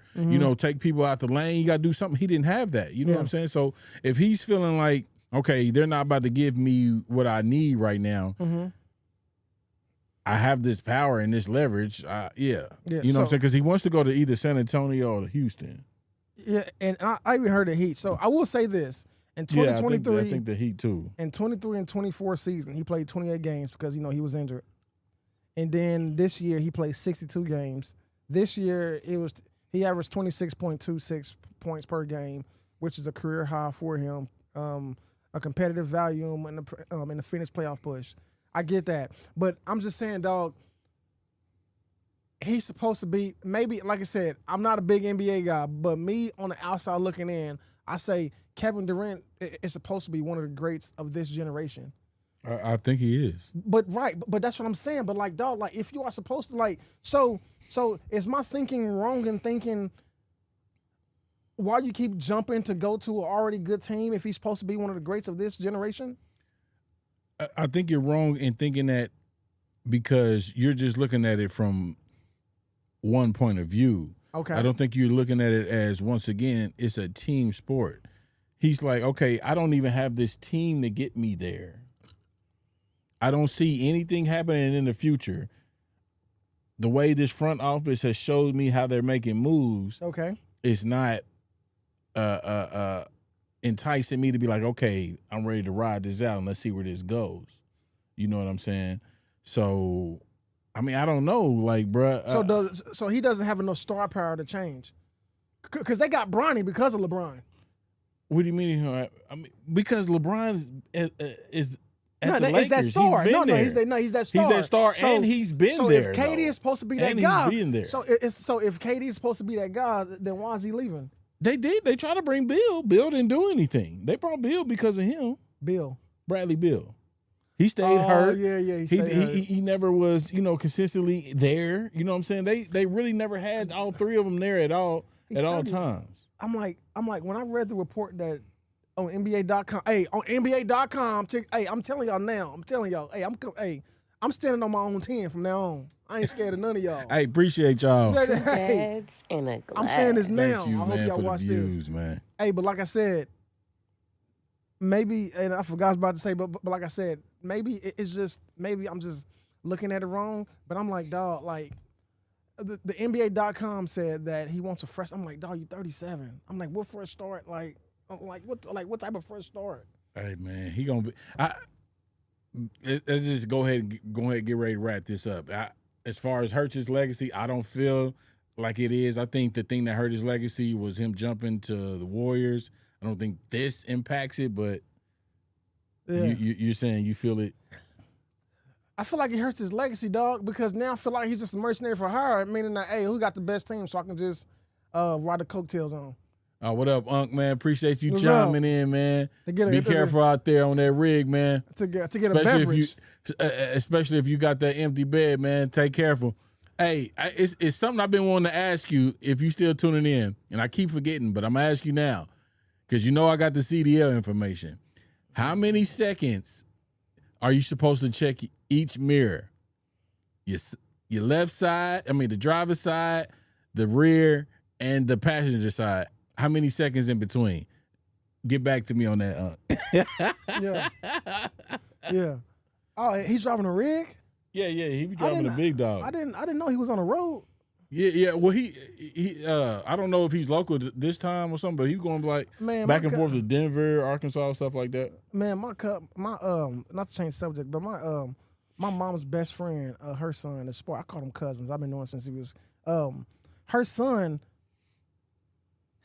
take people out the lane. You got to do something. He didn't have that. You know what I'm saying? So if he's feeling like, okay, they're not about to give me what I need right now. Mm-hmm. I have this power and this leverage. You know what I'm saying? Because he wants to go to either San Antonio or Houston. Yeah, and I even heard the Heat. So I will say this. In 2023, I think the Heat too. In 23 and 24 season, he played 28 games because, he was injured. And then this year, he played 62 games. This year, he averaged 26.26 points per game, which is a career high for him. A competitive volume in the Phoenix playoff push. I get that. But I'm just saying, dog, he's supposed to be, maybe, like I said, I'm not a big NBA guy, but me on the outside looking in, I say Kevin Durant is supposed to be one of the greats of this generation. I think he is. But that's what I'm saying. But like, dog, like if you are supposed to like, so is my thinking wrong in thinking why you keep jumping to go to an already good team if he's supposed to be one of the greats of this generation? I think you're wrong in thinking that because you're just looking at it from one point of view. Okay. I don't think you're looking at it as, once again, it's a team sport. He's like, okay, I don't even have this team to get me there. I don't see anything happening in the future. The way this front office has showed me how they're making moves, it's not enticing me to be like, okay, I'm ready to ride this out and let's see where this goes. You know what I'm saying? So, I mean, I don't know, like, bruh. So he doesn't have enough star power to change, because they got Bronny because of LeBron. What do you mean? I mean, because LeBron is at No, the he's that Lakers. star. He's been there. He's that star. He's that star, and he's been so there. So if KD is supposed to be that and guy, he's been there. So if KD is supposed to be that guy, then why is he leaving? They did. They tried to bring Bill. Bill didn't do anything. They brought Bill because of him. Bradley Bill. He stayed hurt. Yeah. He never was, consistently there. You know what I'm saying? They really never had all three of them there at all times. I'm like when I read the report that on NBA.com, on NBA.com, I'm telling y'all now. I'm standing on my own 10 from now on. I ain't scared of none of y'all. Hey, appreciate y'all. Dads in a glass. I'm saying this now. Thank you, I hope man, y'all for watch the views, this. Man. Hey, but like I said, maybe, and I forgot what I was about to say, but like I said, maybe maybe I'm just looking at it wrong. But I'm like, dog, like the NBA.com said that he wants a fresh. I'm like, dog, you 37. I'm like, what fresh start? What type of fresh start? Hey man, he gonna be. Let's just go ahead and get ready to wrap this up. As far as Hurts' legacy, I don't feel like it is. I think the thing that hurt his legacy was him jumping to the Warriors. I don't think this impacts it, but you're saying you feel it. I feel like it hurts his legacy, dog, because now I feel like he's just a mercenary for hire, meaning that, hey, who got the best team so I can just ride the coattails on. What up, Unc, man? Appreciate you What's chiming up? In, man. Be careful out there on that rig, man. To get a beverage. Especially if you got that empty bed, man. Take careful. Hey, it's something I've been wanting to ask you if you still tuning in, and I keep forgetting, but I'm going to ask you now because I got the CDL information. How many seconds are you supposed to check each mirror? Your left side, the driver's side, the rear, and the passenger side. How many seconds in between? Get back to me on that. Yeah. Oh, he's driving a rig? Yeah. He be driving a big dog. I didn't know he was on the road. Yeah. Well, he I don't know if he's local this time or something, but he's going back and forth to Denver, Arkansas, stuff like that. Man, not to change the subject, but my mom's best friend, her son, is sport. I call them cousins. I've been knowing since he was. Her son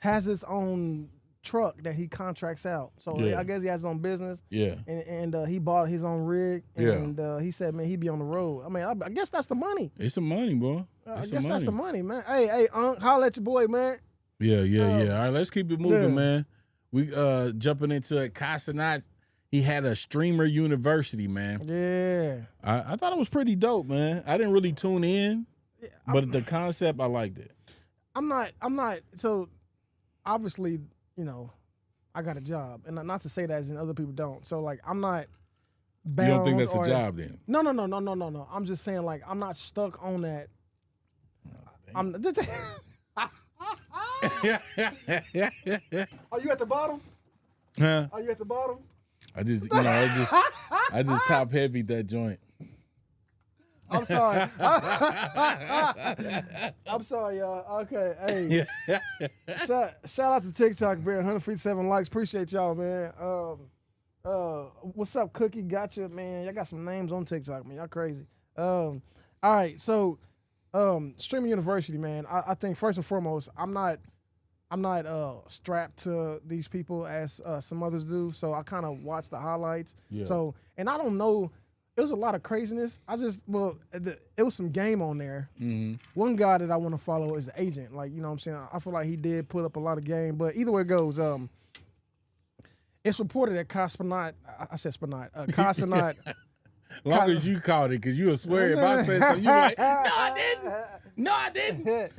has his own truck that he contracts out. So I guess he has his own business. Yeah. And he bought his own rig. And he said, man, he'd be on the road. I guess that's the money. It's some money, boy. I guess that's the money, man. Hey, holla at your boy, man. Yeah. All right, let's keep it moving, man. We jumping into it. Casanat, he had a streamer university, man. Yeah. I thought it was pretty dope, man. I didn't really tune in, but the concept, I liked it. I'm not, so obviously, I got a job, and not to say that as in other people don't. So I'm not bound. You don't think that's a job then? No. I'm just saying I'm not stuck on that. Are you at the bottom? Huh? Are you at the bottom? I just top heavy that joint. I'm sorry. I'm sorry, y'all. Okay, hey. Shout out to TikTok, man. 157 likes. Appreciate y'all, man. What's up, Cookie? Gotcha, man. Y'all got some names on TikTok, man. Y'all crazy. All right, so streaming university, man. I think first and foremost, I'm not strapped to these people as some others do. So I kind of watch the highlights. Yeah. So, and I don't know. It was a lot of craziness. It was some game on there. Mm-hmm. One guy that I want to follow is the agent. You know what I'm saying? I feel like he did put up a lot of game. But either way it goes, it's reported that Casanat. Long as you called it, because you would swear if I said something, you like, no, I didn't.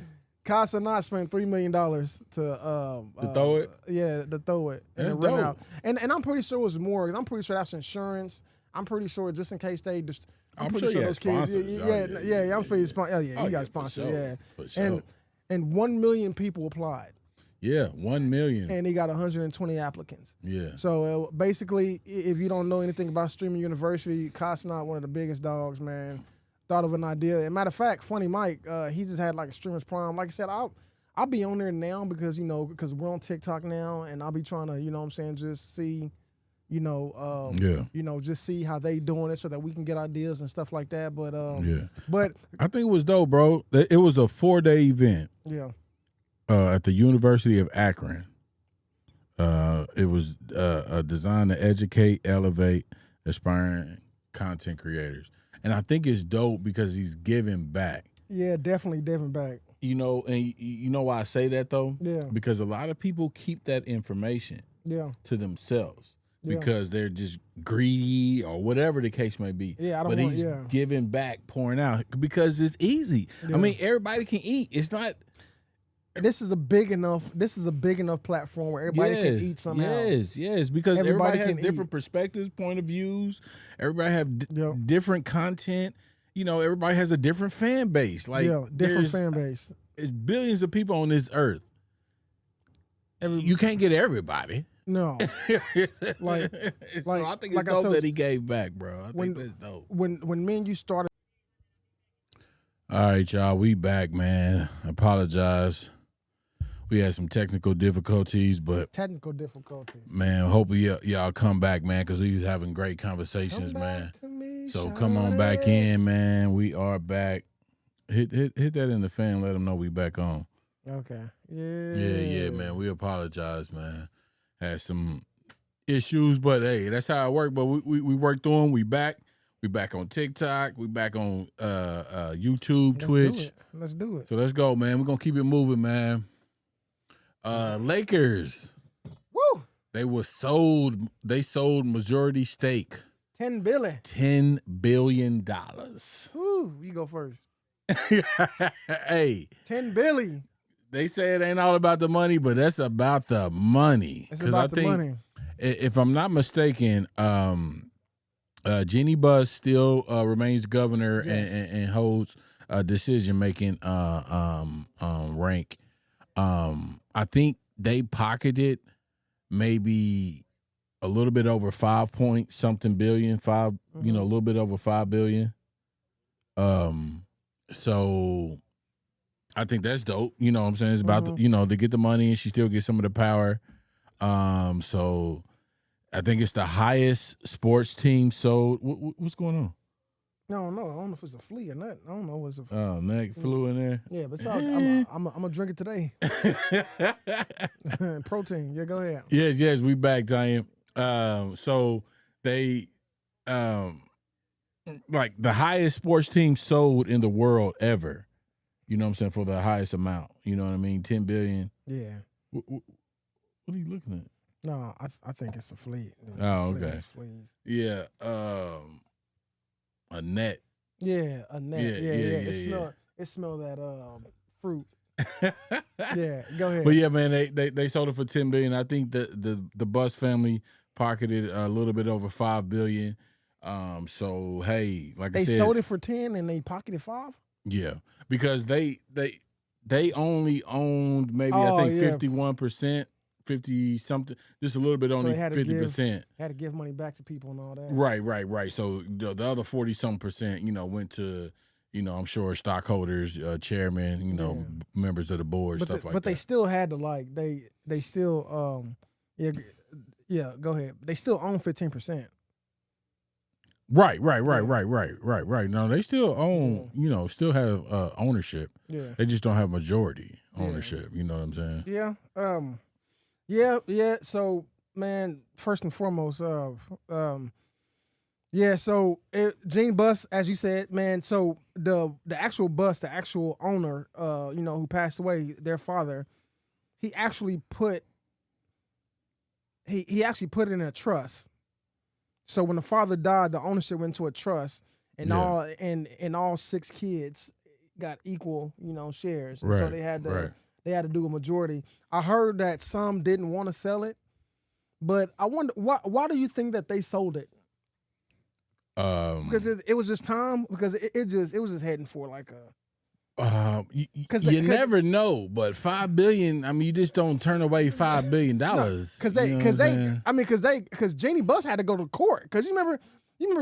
Casanat spent $3 million to throw it? Yeah, to throw it. That's dope. Out. And I'm pretty sure it was more. I'm pretty sure that's insurance. I'm pretty sure just in case they just. I'm pretty sure those kids. Yeah. I'm pretty sponsored. Yeah, he got sponsored. Sure. For sure. And 1 million people applied. Yeah, 1 million. And he got 120 applicants. Yeah. So basically, if you don't know anything about streaming university, Casanat, one of the biggest dogs, man. Thought of an idea. And matter of fact, Funny Mike, he just had a streamer's prime. Like I said, I'll be on there now because we're on TikTok now, and I'll be trying to, just see, just see how they doing it so that we can get ideas and stuff like that. But but I think it was dope, bro. It was a 4-day event. Yeah. At the University of Akron. It was designed to educate, elevate, aspiring content creators, and I think it's dope because he's giving back. Yeah, definitely giving back. You know, and you know why I say that though? Yeah. Because a lot of people keep that information to themselves because they're just greedy or whatever the case may be. Yeah, I don't but want, he's giving back, pouring out because it's easy. Yeah. I mean, everybody can eat. It's not. This is a big enough platform where everybody can eat somehow. Yes, because everybody has different eat. perspectives, point of views. Everybody have different content. You know, everybody has a different fan base. Like different fan base. It's billions of people on this earth. You can't get everybody. No. So I think it's dope that he gave back, bro. I think that's dope. When me and you started. All right, y'all, we back, man. I apologize. We had some technical difficulties, but man, hope y'all come back, man, because we was having great conversations, man. So come on back in, man. We are back. Hit that in the fan. Let them know we back on. Okay. Yeah, man. We apologize, man. Had some issues, but hey, that's how it worked. But we worked through them. We back. We back on TikTok. We back on YouTube, Twitch. Let's do it. So let's go, man. We're gonna keep it moving, man. Lakers. Woo! They sold majority stake. $10 billion. $10 billion. Woo! You go first. Hey. $10 billion. They say it ain't all about the money, but that's about the money. It's about the money. If I'm not mistaken, Jeannie Buss still remains governor and holds decision making rank. I think they pocketed maybe a little bit over 5 point something billion, a little bit over $5 billion. So I think that's dope. You know what I'm saying? It's about to get the money and she still gets some of the power. So I think it's the highest sports team sold. What's going on? No, I don't know if it's a flea or not. I don't know what's a flea. Oh, neck flew in there. Yeah, but it's all, I'm gonna drink it today. Protein. Yeah, go ahead. Yes, we back, Giant. So they like the highest sports team sold in the world ever. You know what I'm saying? For the highest amount. You know what I mean? 10 billion. Yeah. What are you looking at? No, I think it's a flea. Oh, okay. Yeah. A net. Yeah, a net. Yeah. It smell that fruit. Yeah, go ahead. But yeah, man, they sold it for $10 billion. I think the Buss family pocketed a little bit over $5 billion. So hey, like I said, they sold it for 10 and they pocketed 5. Yeah, because they only owned maybe I think 51%. 50 something, just a little bit, only 50%. Had to give money back to people and all that. Right. So the other 40-some%, went to, I'm sure stockholders, chairman, members of the board, stuff like that. But they still had to they still go ahead. They still own 15%. Right. No, they still own, still have ownership. Yeah. They just don't have majority ownership. You know what I'm saying? Yeah. Yeah. So, man, first and foremost, so Gene Buss, as you said, man. So the actual Buss, the actual owner, who passed away, their father, he actually put it in a trust. So when the father died, the ownership went to a trust, and all 6 kids got equal, shares. And so they had to. They had to do a majority. I heard that some didn't want to sell it, but I wonder why do you think that they sold it? Because it was just time. Because it was just heading for like a. You never know, but $5 billion. I mean, you just don't turn away $5 billion. Because Jeannie Buss had to go to court. Because you remember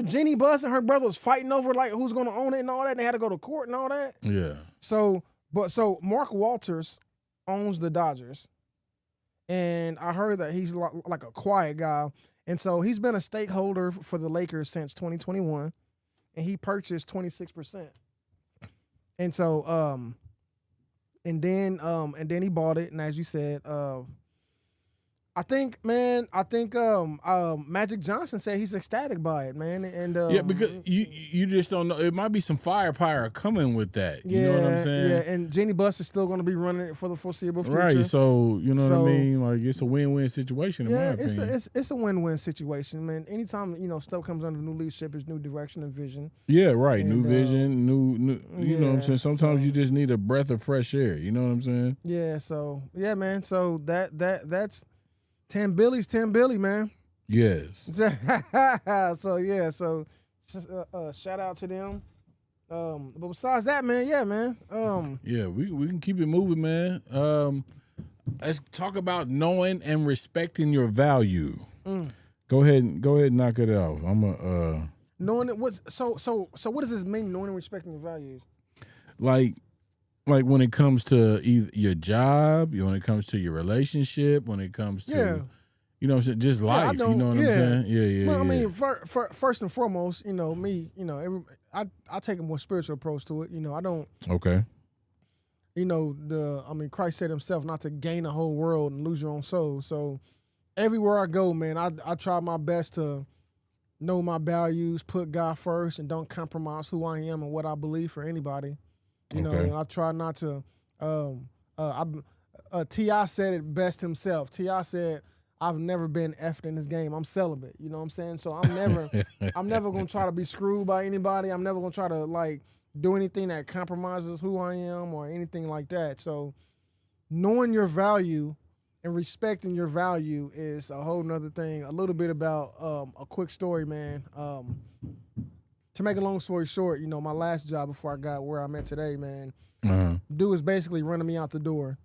Jeannie Buss and her brother was fighting over like who's going to own it and all that. And they had to go to court and all that. Yeah. So Mark Walters owns the Dodgers, and I heard that he's like a quiet guy, and so he's been a stakeholder for the Lakers since 2021, and he purchased 26%, and so and then he bought it, and as you said, I I think Magic Johnson said he's ecstatic by it, man. And Yeah, because you just don't know. It might be some firepower coming with that. You know what I'm saying? Yeah, and Jeannie Buss is still going to be running it for the foreseeable future. Right. So you know what I mean? Like it's a win-win situation in my opinion. It's a win-win situation, man. Anytime stuff comes under new leadership, it's new direction and vision. Yeah, right. And, new vision, new. You know what I'm saying? Sometimes you just need a breath of fresh air. You know what I'm saying? Yeah. So yeah, man. So that's 10 Billy's 10 Billy, man. Yes. So yeah. So shout out to them. But besides that, man, yeah, man. Yeah, we can keep it moving, man. Let's talk about knowing and respecting your value. Go ahead and knock it out. Knowing it what's so what does this mean? Knowing and respecting your values. Like when it comes to either your job, when it comes to your relationship, when it comes to you know what I'm saying, just life. You know what I'm saying? Yeah. Well, I mean, first and foremost, me, I take a more spiritual approach to it. I don't. Okay. Christ said himself not to gain the whole world and lose your own soul. So everywhere I go, man, I try my best to know my values, put God first, and don't compromise who I am and what I believe for anybody. You know, and I try not to. T.I. said it best himself. T.I. said, "I've never been effed in this game. I'm celibate." You know what I'm saying? So I'm never gonna try to be screwed by anybody. I'm never gonna try to do anything that compromises who I am or anything like that. So knowing your value and respecting your value is a whole nother thing. A little bit about a quick story, man. To make a long story short, my last job before I got where I'm at today, man, dude was basically running me out the door.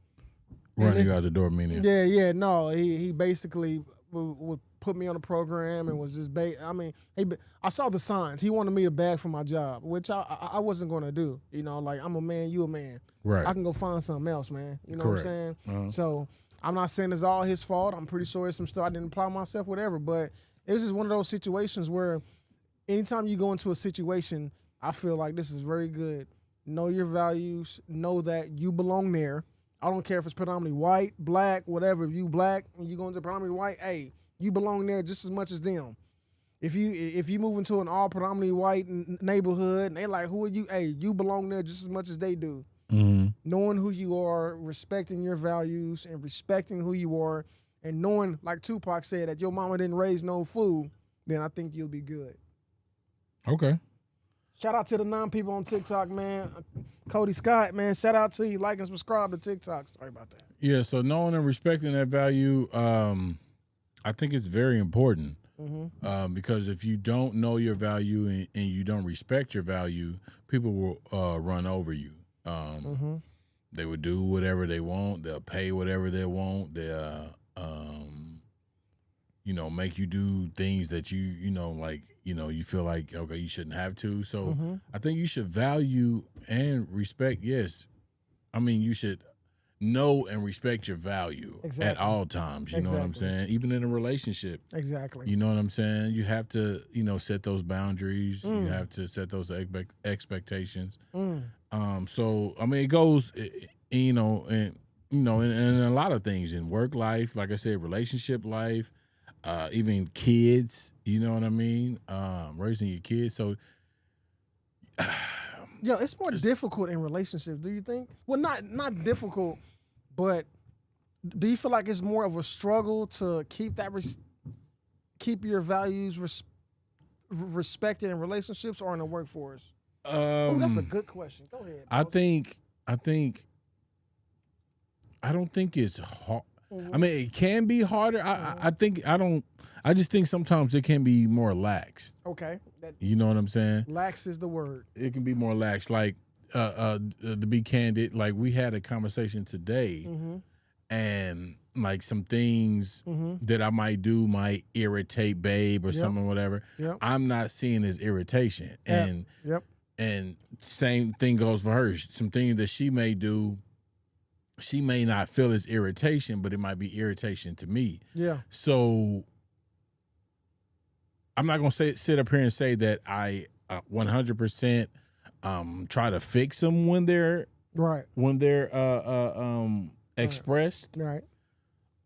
Running you out the door, meaning? Yeah, no. He basically would put me on a program and was just I saw the signs. He wanted me to beg for my job, which I wasn't going to do. I'm a man, you a man. Right. I can go find something else, man. You know Correct. what I'm saying? So I'm not saying it's all his fault. I'm pretty sure it's some stuff I didn't apply myself, whatever. But it was just one of those situations where anytime you go into a situation, I feel like this is very good. Know your values. Know that you belong there. I don't care if it's predominantly white, black, whatever. If you black and you go into predominantly white, hey, you belong there just as much as them. If you move into an all predominantly white neighborhood and they like, who are you? Hey, you belong there just as much as they do. Mm-hmm. Knowing who you are, respecting your values, and respecting who you are, and knowing, like Tupac said, that your mama didn't raise no fool, then I think you'll be good. Okay. Shout out to the 9 people on TikTok, man. Cody Scott, man. Shout out to you. Like and subscribe to TikTok. Sorry about that. Yeah, so knowing and respecting that value, I think it's very important. Because if you don't know your value and you don't respect your value, people will run over you. They will do whatever they want. They'll pay whatever they want. They'll, make you do things that you feel like, okay, you shouldn't have to. So I think you should value and respect. Yes. I mean, you should know and respect your value at all times. You know what I'm saying? Even in a relationship. Exactly. You know what I'm saying? You have to, set those boundaries. You have to set those expectations. So, I mean, it goes, in a lot of things in work life, like I said, relationship life, even kids, you know what I mean? Raising your kids. So, it's more difficult in relationships, do you think? Well, not difficult, but do you feel like it's more of a struggle to keep your values respected in relationships or in the workforce? That's a good question. Go ahead. I don't think it's hard. I mean, it can be harder. I just think sometimes it can be more lax. Okay. You know what I'm saying? Lax is the word. It can be more lax. Like, to be candid, like we had a conversation today and like some things that I might do might irritate babe or something, whatever. Yep. I'm not seeing as irritation. And and same thing goes for her. Some things that she may do, she may not feel as irritation, but it might be irritation to me. Yeah. So I'm not going to sit up here and say that I 100% try to fix them when they're expressed. Right.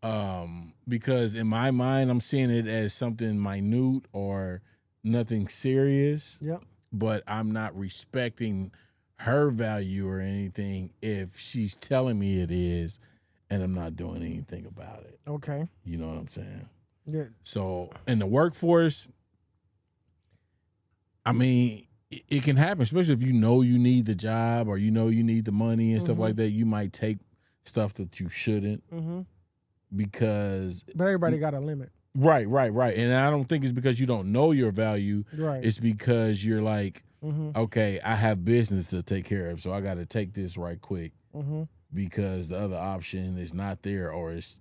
Because in my mind, I'm seeing it as something minute or nothing serious. Yep. But I'm not respecting her value or anything if she's telling me it is, and I'm not doing anything about it. Okay. You know what I'm saying? Yeah. So in the workforce, I mean, it can happen, especially if you know you need the job or you know you need the money and stuff like that. You might take stuff that you shouldn't because. But everybody got a limit. Right. And I don't think it's because you don't know your value. Right. It's because you're like, okay, I have business to take care of, so I got to take this right quick because the other option is not there, or it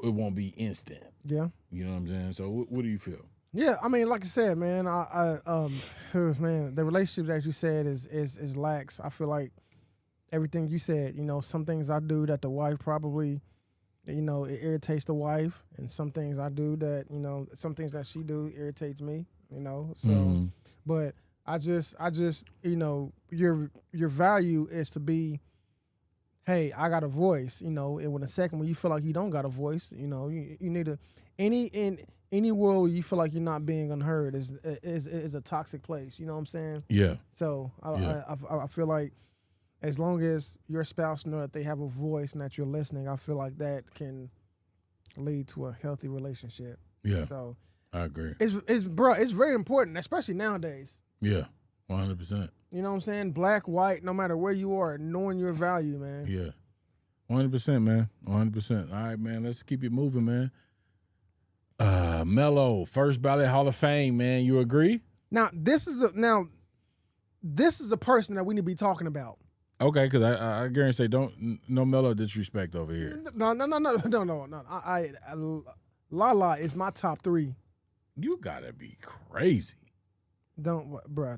won't be instant. Yeah. You know what I'm saying? So what do you feel? Yeah, I mean, like I said, man, man, the relationship that you said is lax. I feel like everything you said, you know, some things I do that the wife probably, you know, it irritates the wife, and some things I do that, you know, some things that she do irritates me, you know. So, but I just, you know, your value is to be, hey, I got a voice, you know, and when you feel like you don't got a voice, you know, you need to any world where you feel like you're not being unheard is a toxic place. You know what I'm saying? Yeah. So I feel like as long as your spouse know that they have a voice and that you're listening, I feel like that can lead to a healthy relationship. Yeah. So I agree. It's very important, especially nowadays. Yeah. 100%. You know what I'm saying? Black, white, no matter where you are, knowing your value, man. Yeah. 100%, man. 100%. All right, man. Let's keep it moving, man. Melo, first ballot Hall of Fame, man. You agree? Now this is the person that we need to be talking about. Okay, because I guarantee no Melo disrespect over here. No. Lala is my top 3. You gotta be crazy. Don't crazy.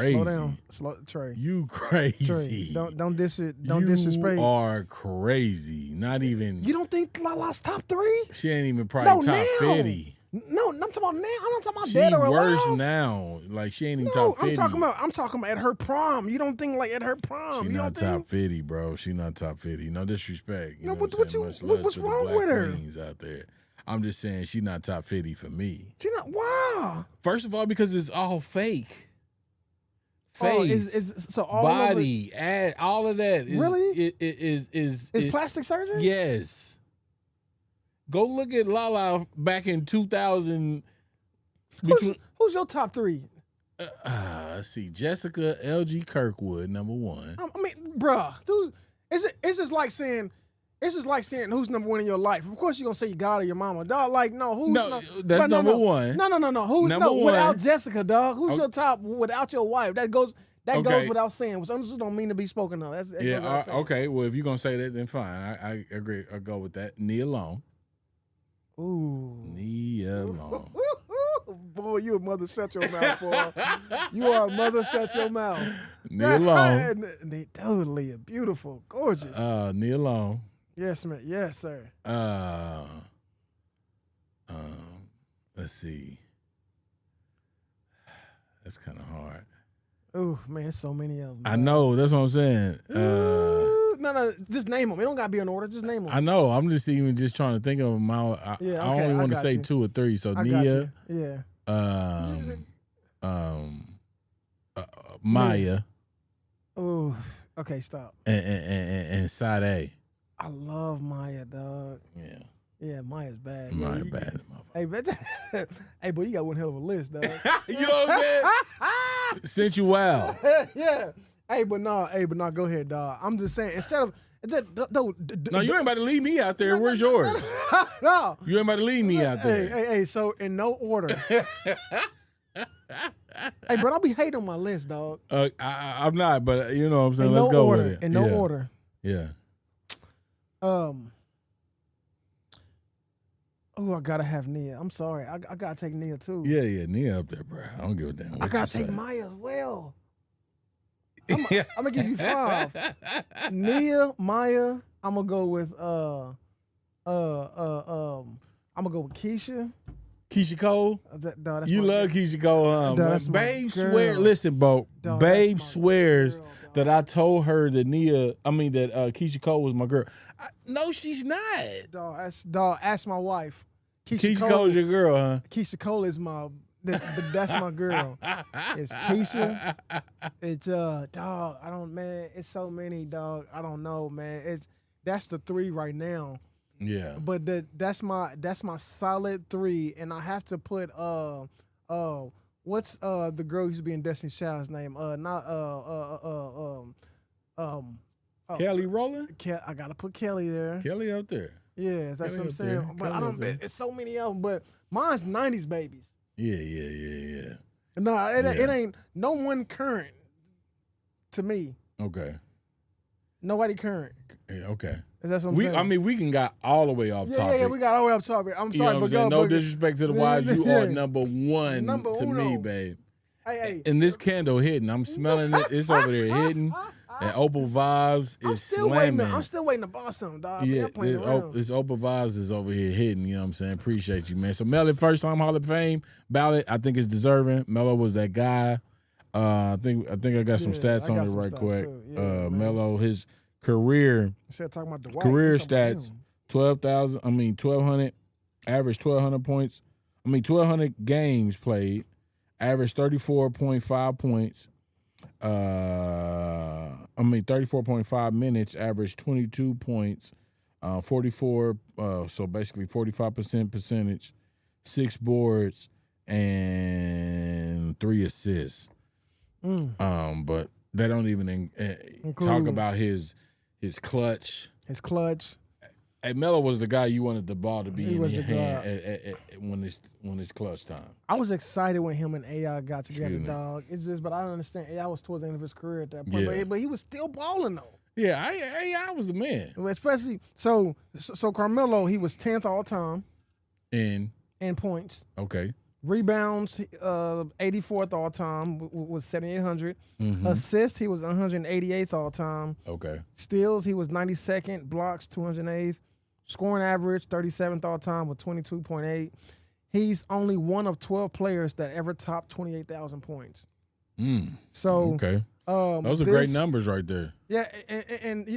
Slow down, Trey. You crazy. Trey, don't disrespect. You are crazy. Not even. You don't think Lala's top 3? She ain't even probably top 50. No, I'm talking about now. I'm not talking about She dead or alive. worse now. Like she ain't even top 50. I'm talking about at her prom. You don't think like at her prom? She you not don't think? top 50, bro. She not top 50. No disrespect. You know what's what's wrong with her? Queens out there. I'm just saying she not top 50 for me. She not. Wow. First of all, because it's all fake. Oh, Face, so all body, all of that is really is plastic surgery? Yes. Go look at Lala back in 2000. Who's your top 3? Let's see. Jessica L.G. Kirkwood, number 1. I mean, bruh, dude, it's just like saying who's number 1 in your life. Of course you're gonna say your God or your mama, dog. Like that's number 1. No. Who's number 1 without Jessica, dog? Who's your top without your wife? That goes without saying. Some just don't mean to be spoken of. Okay. Well, if you're gonna say that, then fine. I agree. I'll go with that. Nia Long. Ooh. Nia Long. Boy, you a mother, shut your mouth, boy. You are a mother, shut your mouth. Nia Long. They totally beautiful, gorgeous. Nia Long. Yes, man. Yes, sir. Let's see. That's kind of hard. Ooh, man, there's so many of them. I know. That's what I'm saying. No, just name them. It don't gotta be in order. Just name them. I know. I'm just trying to think of them. I only want to say 2 or 3. So Nia. Yeah. Maya. Ooh. Okay, stop. And Sade. I love Maya, dog. Yeah. Yeah, Maya's bad. Maya bad. Hey, hey, boy, you got one hell of a list, dog. You know what I'm saying? Sensual. Yeah. Hey, but no, go ahead, dog. I'm just saying, instead of no, you ain't about to leave me out there. Where's yours? No. You ain't about to leave me out there. Hey, so in no order. Hey, bro, I'll be hating on my list, dog. I'm not, but you know what I'm saying. Let's go order. with it. In no order. Yeah. Oh, I gotta have Nia. I'm sorry. I gotta take Nia too. Yeah, Nia up there, bro. I don't give a damn. I gotta take Maya as well. I'm gonna give you 5. Nia, Maya. I'm gonna go with I'm gonna go with Keisha. Keisha Cole. Dog, that's You my love girl. Keisha Cole, huh? Dog, Man, that's my Babe girl. swear. Listen, bro. Dog, Babe that's my swears girl, dog. that I told her that Keisha Cole was my girl. No, she's not. Dog, ask my wife. Keisha Cole's your girl, huh? Keisha Cole is that's my girl. It's Keisha. It's dog. I don't, man. It's so many, dog. I don't know, man. That's the 3 right now. Yeah. But that's my solid 3, and I have to put what's the girl who used to be in Destiny's Child's name? Kelly Rowland? I gotta put Kelly there. Kelly up there. Yeah, that's what I'm saying. there. But Kelly I don't. up there. It's so many of them. But mine's '90s babies. Yeah. No, it Yeah. ain't no one current to me. Okay. Nobody current. Yeah, okay. That's what I'm saying. I mean, we can got all the way off topic. Yeah, we got all the way up topic. I'm sorry, you know what but I'm saying? go. No but- disrespect to the wives. You are number one Number to uno. me, babe. Hey. And this candle hitting. I'm smelling it. It's over there hitting. And Opal Vibes is slamming. I'm still waiting to boss something, dog. Yeah, I'm playing around. this Opal Vibes is over here hitting. You know what I'm saying? Appreciate you, man. So Melly, first time Hall of Fame ballot. I think it's deserving. Melo was that guy. I think I got some stats on it right quick. Melo, his career Talking about Dwight, career I'm talking about stats: him. 1,200, average 1,200 points. 1,200 games played, average 34.5 points. 34.5 minutes, average 22 points, 44. So basically 45% percentage, 6 boards and 3 assists. But they don't even talk about his clutch. His clutch. Hey, Melo was the guy you wanted the ball to be in was your the hand when it's clutch time. I was excited when him and AI got together, Excuse me. dog. It's just, but I don't understand. AI was towards the end of his career at that point, Yeah. but he was still balling though. Yeah, I was the man. Especially so Carmelo, he was 10th all time And in points. okay. Rebounds, 84th all time was 7,800. Mm-hmm. Assists, he was 188th all time. Okay. Steals, he was 92nd. Blocks, 208th. Scoring average, 37th all time with 22.8. He's only one of 12 players that ever topped 28,000 points. So Okay. Those are great numbers right there. Yeah, and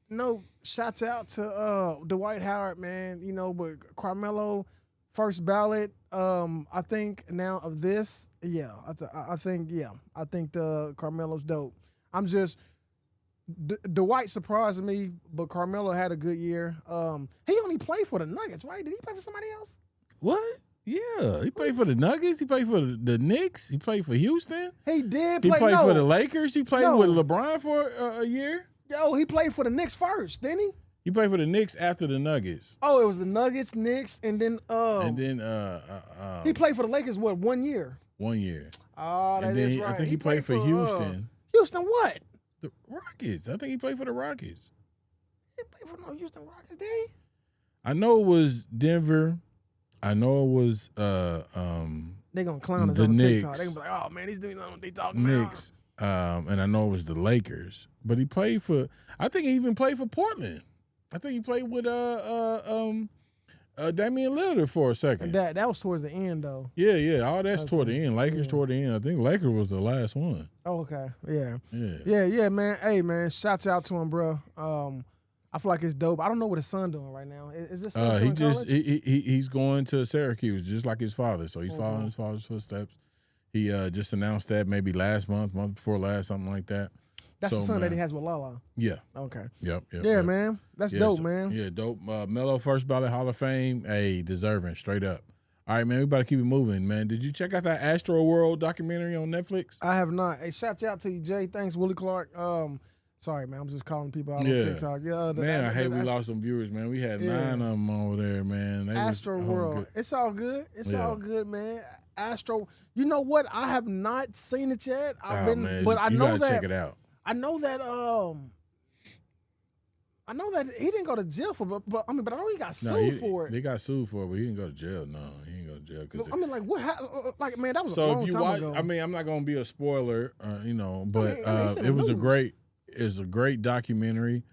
no shouts out to Dwight Howard, man. But Carmelo, first ballot. I think now of this, yeah. I think the Carmelo's dope. I'm just Dwight surprised me, but Carmelo had a good year. He only played for the Nuggets, right? Did he play for somebody else? What? Yeah, he played for the Nuggets. He played for the Knicks. He played for Houston. He did. He play, played no. for the Lakers. He played No. with LeBron for a year. Yo, he played for the Knicks first, didn't he? He played for the Knicks after the Nuggets. Oh, it was the Nuggets, Knicks, and then he played for the Lakers. What, 1 year? 1 year. Oh, that And is then right. I think he played for Houston. Houston, what? The Rockets. I think he played for the Rockets. He played for no Houston Rockets, did he? I know it was Denver. I know it was They gonna clown us the on Knicks. TikTok. They gonna be like, "Oh man, these dudes know what they talking about." Knicks. And I know it was the Lakers. But he played for. I think he even played for Portland. I think he played with Damian Lillard for a second. That was towards the end though. Yeah. All that's toward the end. Lakers toward the end. I think Lakers was the last one. Oh, okay. Yeah. Yeah. Man. Hey, man. Shouts out to him, bro. I feel like it's dope. I don't know what his son doing right now. Is this still He in just college? he's going to Syracuse just like his father. So he's following his father's footsteps. He just announced that maybe last month before last, something like that. That's so, the son that man, he has with Lala. Yeah. Okay. Yep. Yeah, man. That's dope, man. Yeah, dope. Melo first ballot Hall of Fame. Hey, deserving, straight up. All right, man. We about to keep it moving, man. Did you check out that Astro World documentary on Netflix? I have not. Hey, shout out to you, Jay. Thanks, Willie Clark. Sorry, man. I'm just calling people out on TikTok. Yeah, man, I hate we lost some viewers, man. We had 9 of them over there, man. Astro World. It's all good. It's all good, man. Astro. You know what? I have not seen it yet. Man, but I you know gotta that. check it out. I know that. I know that he didn't go to jail for, but I know he got sued for it. They got sued for it, but he didn't go to jail. No, he didn't go to jail. I mean, like what? Like, man, that was a So long if you time watch, ago. I mean, I'm not gonna be a spoiler, but it's in the it was news. It's a great documentary.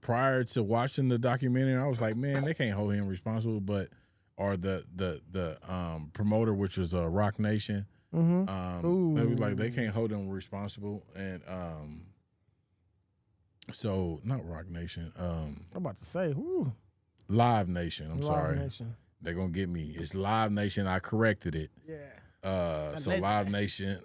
Prior to watching the documentary, I was like, man, they can't hold him responsible. But or the promoter, which was Rock Nation. They was like they can't hold them responsible, and so not Rock Nation. I'm about to say, whoo. Live Nation. I'm Live sorry. Nation. They're gonna get me. It's Live Nation. I corrected it. Yeah. So Live Nation,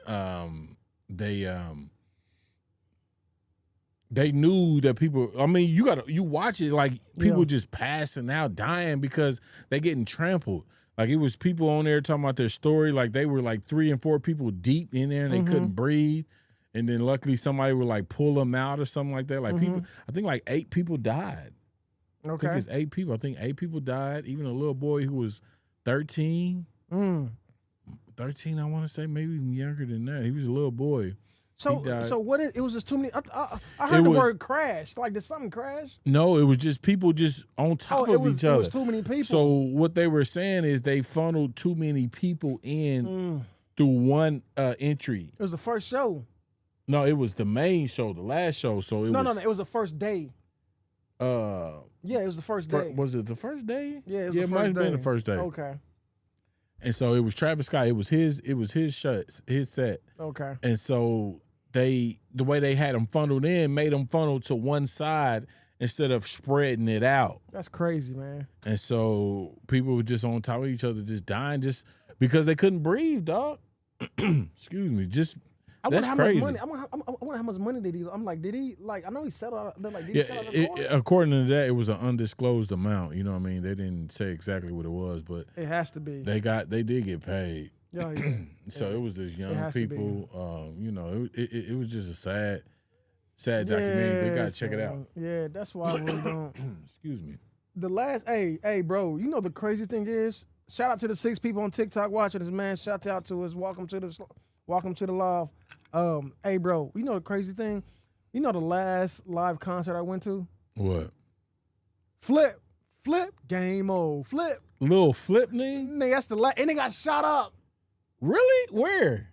they knew that people. I mean, you watch it like people just passing out, dying because they getting trampled. Like it was people on there talking about their story. Like they were like 3 and 4 people deep in there and they couldn't breathe. And then luckily somebody would like pull them out or something like that. Like people, I think like 8 people died. Okay. I think it's 8 people. I think 8 people died. Even a little boy who was 13. 13, I want to say, maybe even younger than that. He was a little boy. So what? It was just too many. I heard the word crash. Like, did something crash? No, it was just people just on top of each other. It was too many people. So what they were saying is they funneled too many people in through one entry. It was the first show. No, it was the main show, the last show. So no, it was the first day. Yeah, it was the first day. Was it the first day? Yeah, it might have been the first day. Okay. And so it was Travis Scott. It was his set. Okay. And so the way they had them funneled in made them funnel to one side instead of spreading it out. That's crazy, man. And so people were just on top of each other, just dying, just because they couldn't breathe, dog. Excuse me. I wonder how crazy. much money. I wonder how much money did he? I'm like, did he? Like, I know he settled out. Like, did he settle out the according to that, it was an undisclosed amount. You know what I mean? They didn't say exactly what it was, but it has to be. They did get paid. Yeah. So it was this young people. You know, it was just a sad documentary. They gotta check it out. Yeah, that's why I really don't. Excuse me. The last, hey, bro. You know the crazy thing is, shout out to the 6 people on TikTok watching this, man. Shout out to us. Welcome to the live. Hey, bro. You know the crazy thing? You know the last live concert I went to? What? Flip, game mode, Flip. Little Flip name? Nigga, that's the last, and they got shot up. Really? Where?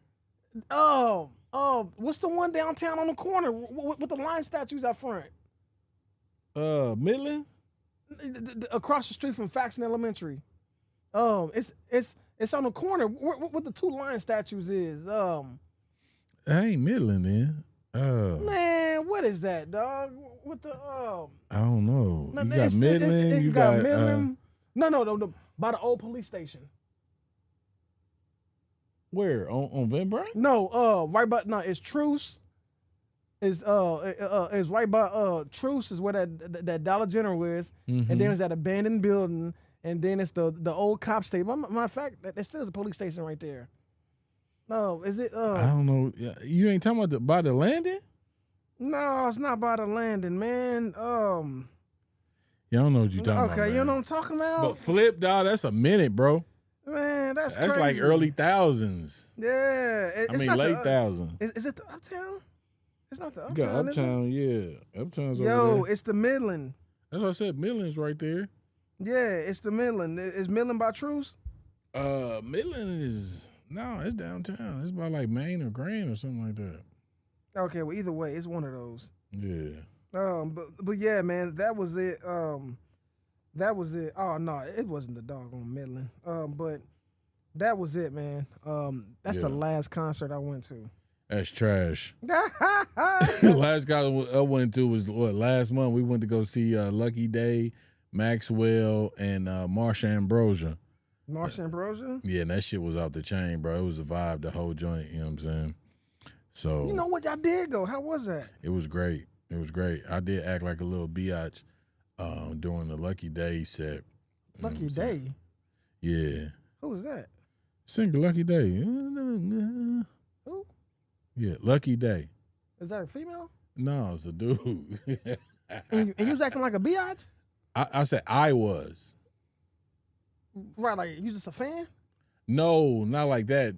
What's the one downtown on the corner with the lion statues out front? Midland? Across the street from Faxon Elementary. It's on the corner. What the 2 lion statues is. That ain't Midland then. Man, what is that, dog? With the I don't know. You got Midland. You got Midland. No. By the old police station. Where on Van Bryant? No, right by it's Truce. Is right by Truce is where that Dollar General is, and then there's that abandoned building, and then it's the old cop station. Matter of fact, there still is a police station right there. No, is it? I don't know. You ain't talking about by the landing? No, it's not by the landing, man. You don't know what you're talking about. Okay, you know what I'm talking about. But Flip, dog, that's a minute, bro. Man, that's crazy. Like early thousands. Yeah, late thousands. Is it the Uptown? It's not the Uptown. You got Uptown, yeah. Uptown's over there. It's the Midland. That's what I said. Midland's right there. Yeah, it's the Midland. Is Midland by Truce? Midland is it's downtown. It's by like Main or Grand or something like that. Okay, well either way, it's one of those. Yeah. But yeah, man, that was it. That was it. Oh no, it wasn't the doggone Midland. But that was it, man. That's the last concert I went to. That's trash. The last concert I went to was last month. We went to go see Lucky Day, Maxwell, and Marsha Ambrosia. Marsha Ambrosia? Yeah, and that shit was off the chain, bro. It was a vibe, the whole joint. You know what I'm saying? So you know what? Y'all did go. How was that? It was great. It was great. I did act like a little biatch during the Lucky Day set. Lucky Day? Yeah. Who was that? Singer Lucky Day. Who? Yeah, Lucky Day. Is that a female? No, it's a dude. and you was acting like a biatch? I said I was. Right, like you just a fan? No, not like that.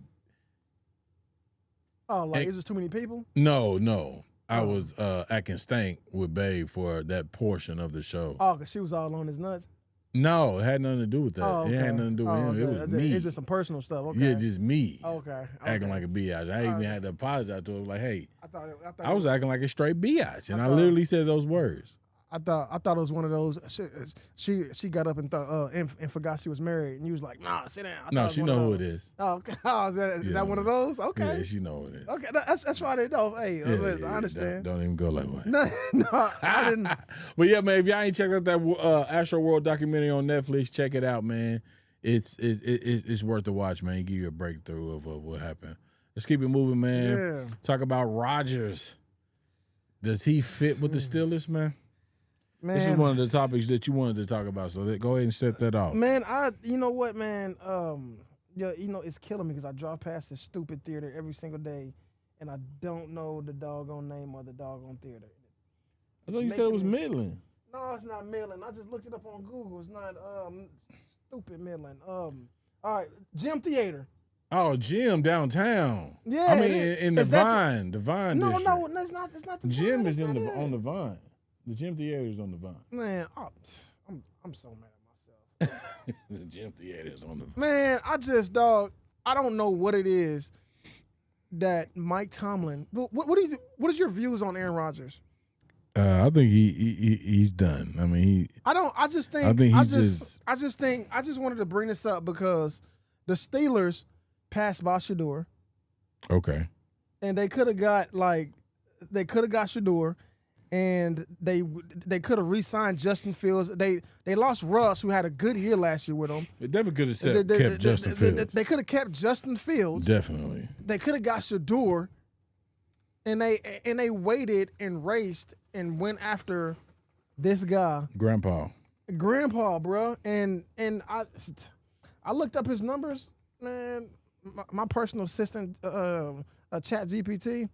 Oh, like it's just too many people? No. I was acting stank with Babe for that portion of the show. Oh, because she was all on his nuts? No, it had nothing to do with that. Oh, okay. It had nothing to do with him. Okay. It was me. It's just some personal stuff. Okay. Yeah, just me. Okay. Acting like a biatch. I even had to apologize to him. Like, hey, I was acting like a straight biatch. And I literally said those words. I thought it was one of those. She got up and thought and forgot she was married, and you was like, nah, sit down. No, she know who it is. Oh, okay. Is that one of those? Okay. Yeah, she know who it is. Okay, that's why they know. Hey, I understand. Don't even go like that. No, I didn't. But yeah, man, if y'all ain't checked out that Astro World documentary on Netflix, check it out, man. It's worth the watch, man. Give you a breakthrough of what happened. Let's keep it moving, man. Yeah. Talk about Rodgers. Does he fit with the Steelers, man? Man, This is one of the topics that you wanted to talk about, so go ahead and set that off. Man, you know what, man? Yeah, it's killing me because I drive past this stupid theater every single day, and I don't know the doggone name of the doggone theater. I thought you said it was Midland. No, it's not Midland. I just looked it up on Google. It's not stupid Midland. All right, Gym Theater. Oh, Jim downtown. Yeah, I mean in the Vine, the Vine. No, district. no, it's not. It's not the Jim Vine, is that's on not it. the Vine. The Gym Theater is on the Vine. Man, I'm so mad at myself. The Gym Theater is on the Vine. Man, I don't know what it is that Mike Tomlin. What is your views on Aaron Rodgers? I think he's done. I mean, I just wanted to bring this up because the Steelers passed by Shador, okay. and they could have got Shador, and they could have re-signed Justin Fields. They lost Russ, who had a good year last year with them. They definitely could have kept Justin Fields. They could have kept Justin Fields. Definitely. They could have got Shador, and they waited and raced and went after this guy, Grandpa, bro. And I looked up his numbers, man. My personal assistant, Chat GPT,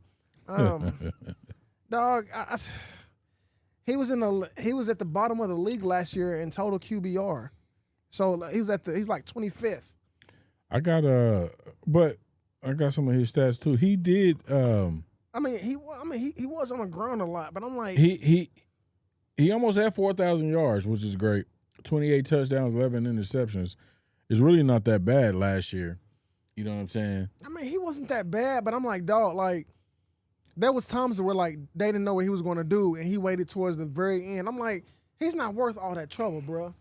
dog. He was at the bottom of the league last year in total QBR. So he's like 25th. I got some of his stats too. He did. He was on the ground a lot, but I'm like he almost had 4,000 yards, which is great. 28 touchdowns, 11 interceptions. It's really not that bad last year. You know what I'm saying? I mean, he wasn't that bad, but I'm like, dog, like there was times where like they didn't know what he was going to do, and he waited towards the very end. I'm like, he's not worth all that trouble, bro.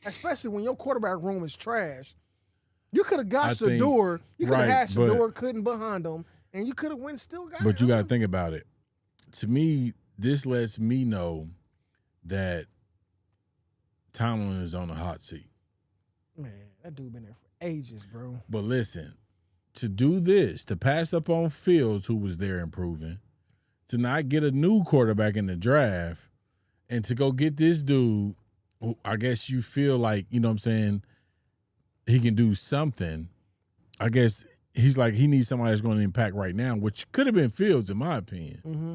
Especially when your quarterback room is trash. You could have got Shador. You could have had Shador cutting behind him, and you could have still got. But you got to think about it. To me, this lets me know that Tomlin is on the hot seat. Man, that dude been there for ages, bro. But listen, to do this, to pass up on Fields, who was there improving, to not get a new quarterback in the draft, and to go get this dude, who I guess you feel like, you know what I'm saying, he can do something. I guess he needs somebody that's going to impact right now, which could have been Fields, in my opinion. Mm-hmm.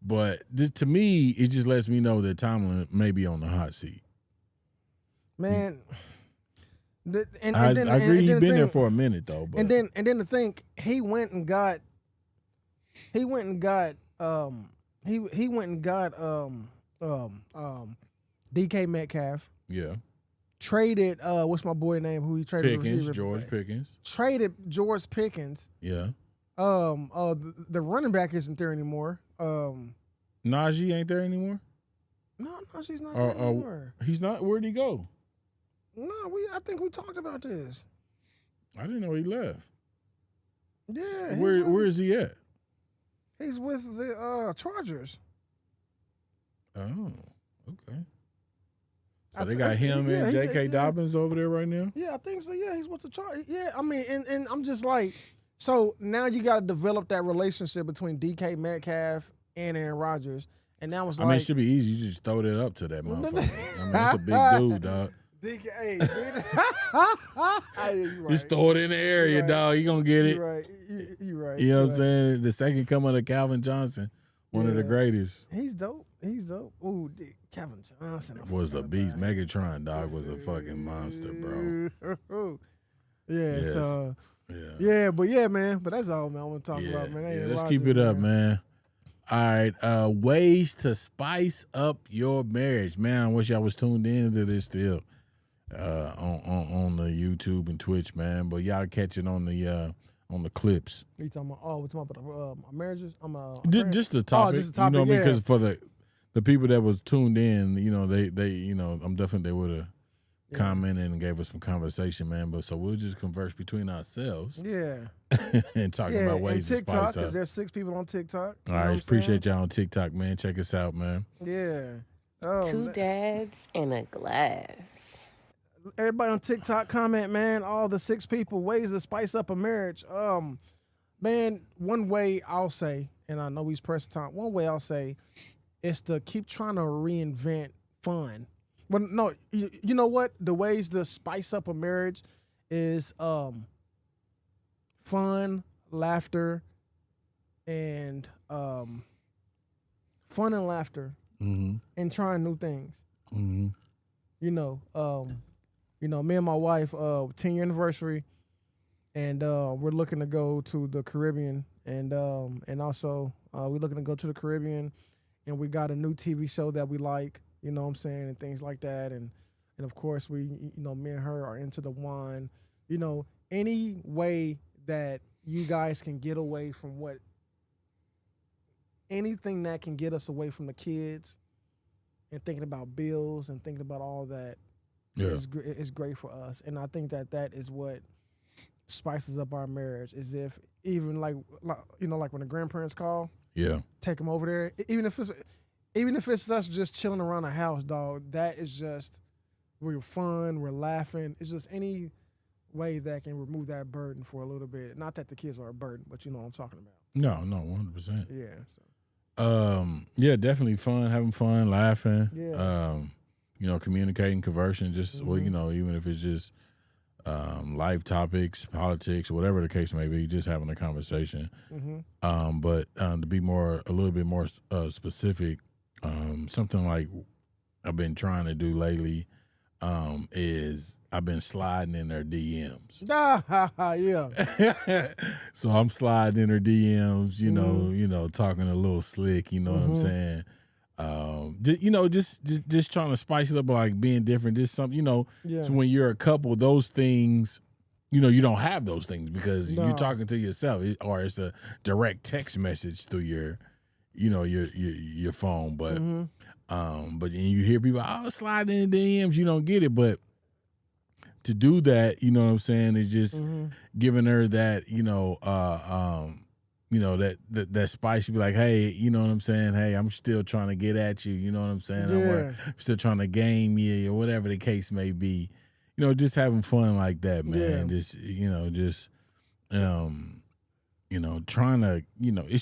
But to me, it just lets me know that Tomlin may be on the hot seat. Man. I agree. He's been there for a minute though. But. And then to think he went and got DK Metcalf. Yeah. Traded what's my boy name? Who he traded? George Pickens. Traded George Pickens. Yeah. The running back isn't there anymore. Najee ain't there anymore. No, she's not there anymore. He's not. Where'd he go? No, I think we talked about this. I didn't know he left. Yeah. Where is he at? He's with the Chargers. Oh, okay. So they got him and J.K. Dobbins over there right now? Yeah, I think so. Yeah, he's with the Chargers. Yeah, I mean, and I'm just like, so now you got to develop that relationship between DK Metcalf and Aaron Rodgers. And now it's like. I mean, it should be easy. You just throw that up to that motherfucker. I mean, that's a big dude, dog. DK, right. Just throw it in the area, dog. You gonna get it. You're right. You're right. You know what I'm saying? The second coming of Calvin Johnson, one of the greatest. He's dope. Ooh, Calvin Johnson was a beast. Megatron, dog, was a fucking monster, bro. Yeah. Yes. So. Yeah. But man. But that's all, man. I want to talk about, man. Let's keep it up, man. All right, ways to spice up your marriage, man. I wish I was tuned into this still. On the YouTube and Twitch, man. But y'all catch it on the clips. You talking about? Oh, we're talking about marriages. Just the topic. Just the topic. You know what I mean? Because for the people that was tuned in, they I'm definitely they would have commented and gave us some conversation, man. But so we'll just converse between ourselves. Yeah. And talking about ways to TikTok, spice up. because there's 6 people on TikTok. All right, appreciate y'all on TikTok, man. Check us out, man. Yeah. Oh, Two dads in a glass. Everybody on TikTok comment, man. All the 6 people, ways to spice up a marriage. Man, one way I'll say, and I know he's pressing time. One way I'll say is to keep trying to reinvent fun. But no, you know what? The ways to spice up a marriage is fun, laughter, and and trying new things. Mm-hmm. Me and my wife, 10-year anniversary, and we're looking to go to the Caribbean, and also we're looking to go to the Caribbean, and we got a new TV show that we like, you know what I'm saying, and things like that, and of course me and her are into the wine, any way that you guys can get away from anything that can get us away from the kids and thinking about bills and thinking about all that is great for us. And I think that is what spices up our marriage, is if even like when the grandparents call, take them over there, even if it's us just chilling around the house, dog, that is just, we're fun, we're laughing. It's just any way that can remove that burden for a little bit. Not that the kids are a burden, but you know what I'm talking about. No, 100%. Yeah. Yeah, definitely fun, having fun, laughing. Yeah. Communicating, conversing, just even if it's just life topics, politics, whatever the case may be, just having a conversation. But to be a little bit more specific, something like I've been trying to do lately is I've been sliding in their DMs. Yeah. So I'm sliding in her DMs, talking a little slick, you know what I'm saying? Just trying to spice it up, like being different. Just something, so when you're a couple, those things, you don't have those things because you're talking to yourself, or it's a direct text message through your phone. But but you hear people, slide in the DMs, you don't get it. But to do that, you know what I'm saying, is just giving her that, that spice. You be like, hey, you know what I'm saying? Hey, I'm still trying to get at you. You know what I'm saying? I'm still trying to game you, or whatever the case may be. Just having fun like that, man. Trying to, it's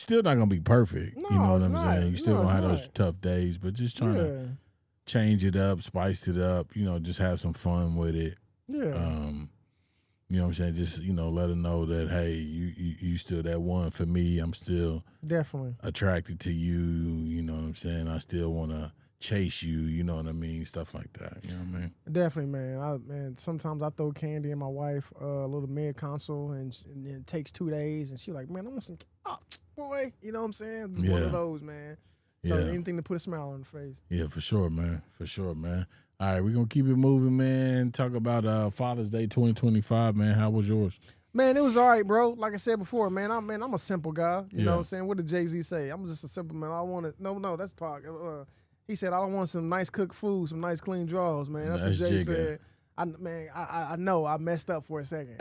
still not gonna be perfect. No, you know what I'm not. saying? You still No, gonna have it's those tough days, but just trying to change it up, spice it up. Just have some fun with it. Yeah. You know what I'm saying? Just, let her know that, hey, you still that one for me. I'm still definitely attracted to you. You know what I'm saying? I still want to chase you. You know what I mean? Stuff like that. You know what I mean? Definitely, man. Sometimes I throw candy in my wife, a little mid-console, and it takes 2 days, and she's like, man, I want some, boy. You know what I'm saying? It's one of those, man. So anything to put a smile on the face. Yeah, for sure, man. For sure, man. All right, we're going to keep it moving, man. Talk about Father's Day 2025, man. How was yours? Man, it was all right, bro. Like I said before, man, I'm a simple guy. You know what I'm saying? What did Jay-Z say? I'm just a simple man. I want it. No, that's Pac. He said, I want some nice cooked food, some nice clean drawers, man. That's what Jay said. I know I messed up for a second.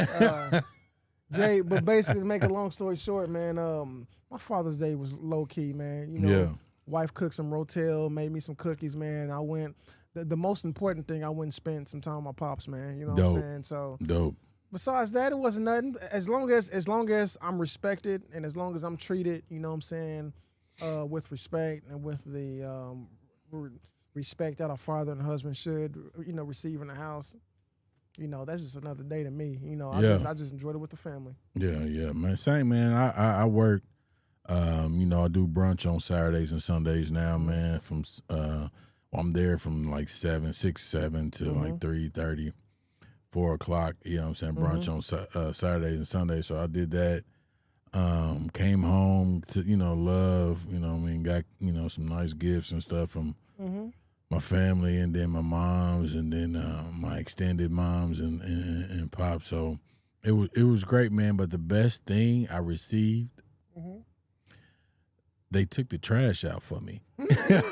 Jay, but basically, to make a long story short, man, my Father's Day was low-key, man. Wife cooked some rotel, made me some cookies, man. I went... The most important thing, I went and spent some time with my pops, man. You know what I'm saying? So dope. Besides that, it wasn't nothing. As long as I'm respected and as long as I'm treated, you know what I'm saying, with respect and with the respect that a father and a husband should, receive in the house, that's just another day to me. I just enjoyed it with the family. Yeah, man. Same, man. I work. I do brunch on Saturdays and Sundays now, man. I'm there from like 7 to like 3:30, 4 o'clock. You know what I'm saying? Brunch on Saturdays and Sundays. So I did that. Came home to love. Got some nice gifts and stuff from my family, and then my moms, and then my extended moms and pop. So it was great, man. But the best thing I received they took the trash out for me.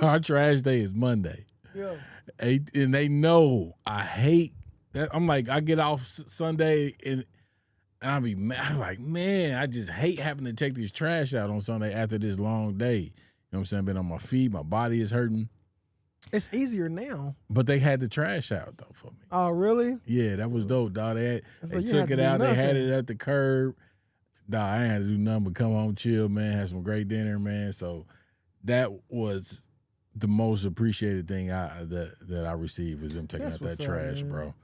Our trash day is Monday. Yeah. And they know I hate that. I'm like, I get off Sunday and I'll be mad. I'm like, man, I just hate having to take this trash out on Sunday after this long day. You know what I'm saying? Been on my feet, my body is hurting. It's easier now. But they had the trash out though for me. Oh, really? Yeah, that was dope, dog. They So you took had it to do out. They had nothing. it at the curb. Dog, I ain't had to do nothing but come home, chill, man. Had some great dinner, man. So that was the most appreciated thing that I received was them taking That's out that what's up, trash, man. bro.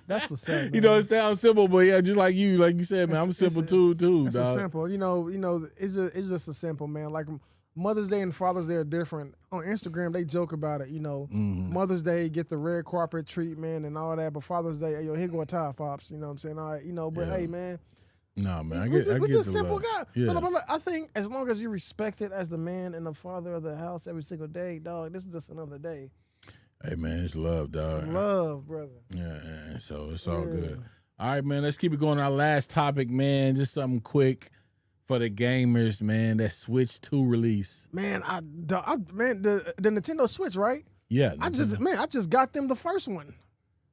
That's what's up, man. You know, it sounds simple, but yeah, just like you said, man, I'm simple too, It's a dog. simple. You know, it's just a simple, man. Like Mother's Day and Father's Day are different. On Instagram, they joke about it. You know, Mother's Day get the red carpet treatment and all that, but Father's Day, hey, yo, here go a tie pops. You know what I'm saying? All right, you know, but Yeah. hey, man. Nah, man, I we get just the simple love. guy. Yeah. But look, I think as long as you respect it as the man and the father of the house every single day, dog, this is just another day. Hey, man, it's love, dog. Love, brother. Yeah, so it's all Yeah. good. All right, man, let's keep it going. Our last topic, man, just something quick for the gamers, man. That Switch 2 release. Man, the Nintendo Switch, right? Yeah, I just got them the first one.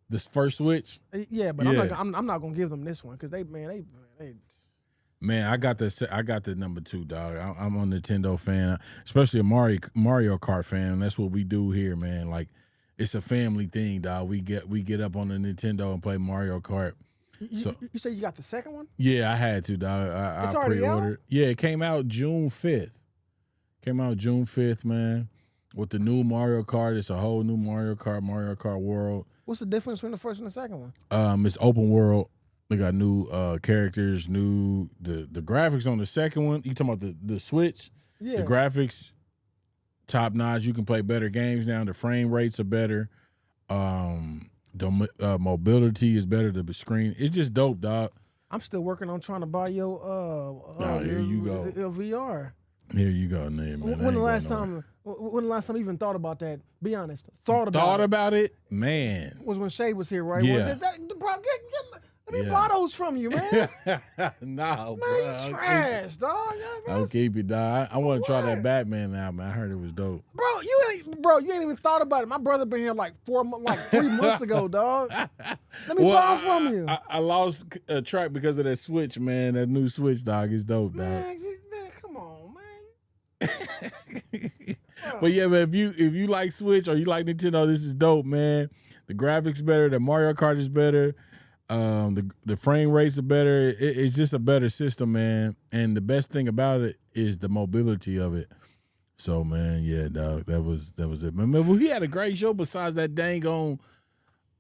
this first Switch. Yeah, but Yeah. I'm not gonna give them this one because they. Man, I got the number 2, dog. I'm a Nintendo fan, especially a Mario Kart fan. That's what we do here, man. Like, it's a family thing, dog. We get up on the Nintendo and play Mario Kart. You say you got the second one? Yeah, I had to, dog. It's I already out? pre-ordered. Yeah, it came out June 5th. Man. With the new Mario Kart, it's a whole new Mario Kart World. What's the difference between the first and the second one? It's open world. They got new characters, the graphics on the second one. You talking about the Switch? Yeah. The graphics, top notch. You can play better games now. The frame rates are better. The mobility is better. The screen, it's just dope, dog. I'm still working on trying to buy your here you go. your VR. Here you go, man. When the last time you even thought about that? Be honest. Thought thought about it. about it, man? Was when Shay was here, right? Yeah. Bro, let me buy those from you, man. No, Man, bro. you trash, dog. I'll keep it, dog. I want to try that What? Batman now, man. I heard it was dope. Bro, you ain't even thought about it. My brother been here like 3 months ago, dog. Let me buy them from you. I lost a track because of that Switch, man. That new Switch, dog, is dope, dog. man, come on, man. But yeah, man, if you like Switch or you like Nintendo, this is dope, man. The graphics better, the Mario Kart is better, the frame rates are better. It's just a better system, man. And the best thing about it is the mobility of it. So, man, yeah, dog, that was it. Man, we had a great show besides that dang on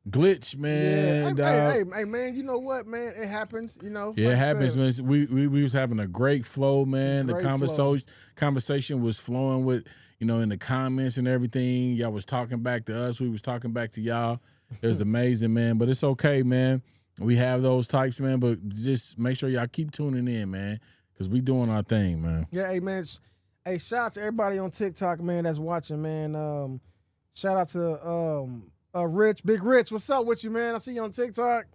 glitch, man. Yeah. Hey, man, you know what, man? It happens, you know. Yeah, like it I happens, said. man. We was having a great flow, man. Great The conversation was flowing with, in the comments and everything. Y'all was talking back to us. We was talking back to y'all. It was amazing, man. But it's okay, man. We have those types, man. But just make sure y'all keep tuning in, man, because we doing our thing, man. Yeah, hey, man. Hey, shout out to everybody on TikTok, man, that's watching, man. Shout out to Big Rich. What's up with you, man? I see you on TikTok.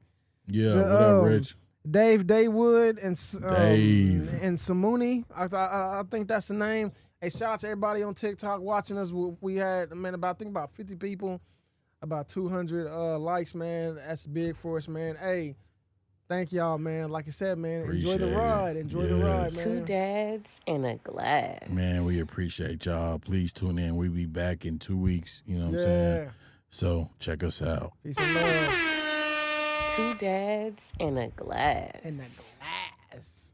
Yeah, what up, Rich? Dave Daywood and Dave. and Samuni. I think that's the name. Hey, shout out to everybody on TikTok watching us. We had, man, about 50 people, about 200 likes, man. That's big for us, man. Hey, thank y'all, man. Like I said, man, enjoy the ride. Enjoy the ride, man. 2 dads in a glass. Man, we appreciate y'all. Please tune in. We'll be back in 2 weeks. You know what I'm saying? So check us out. Peace and love. 2 dads in a glass. In the glass.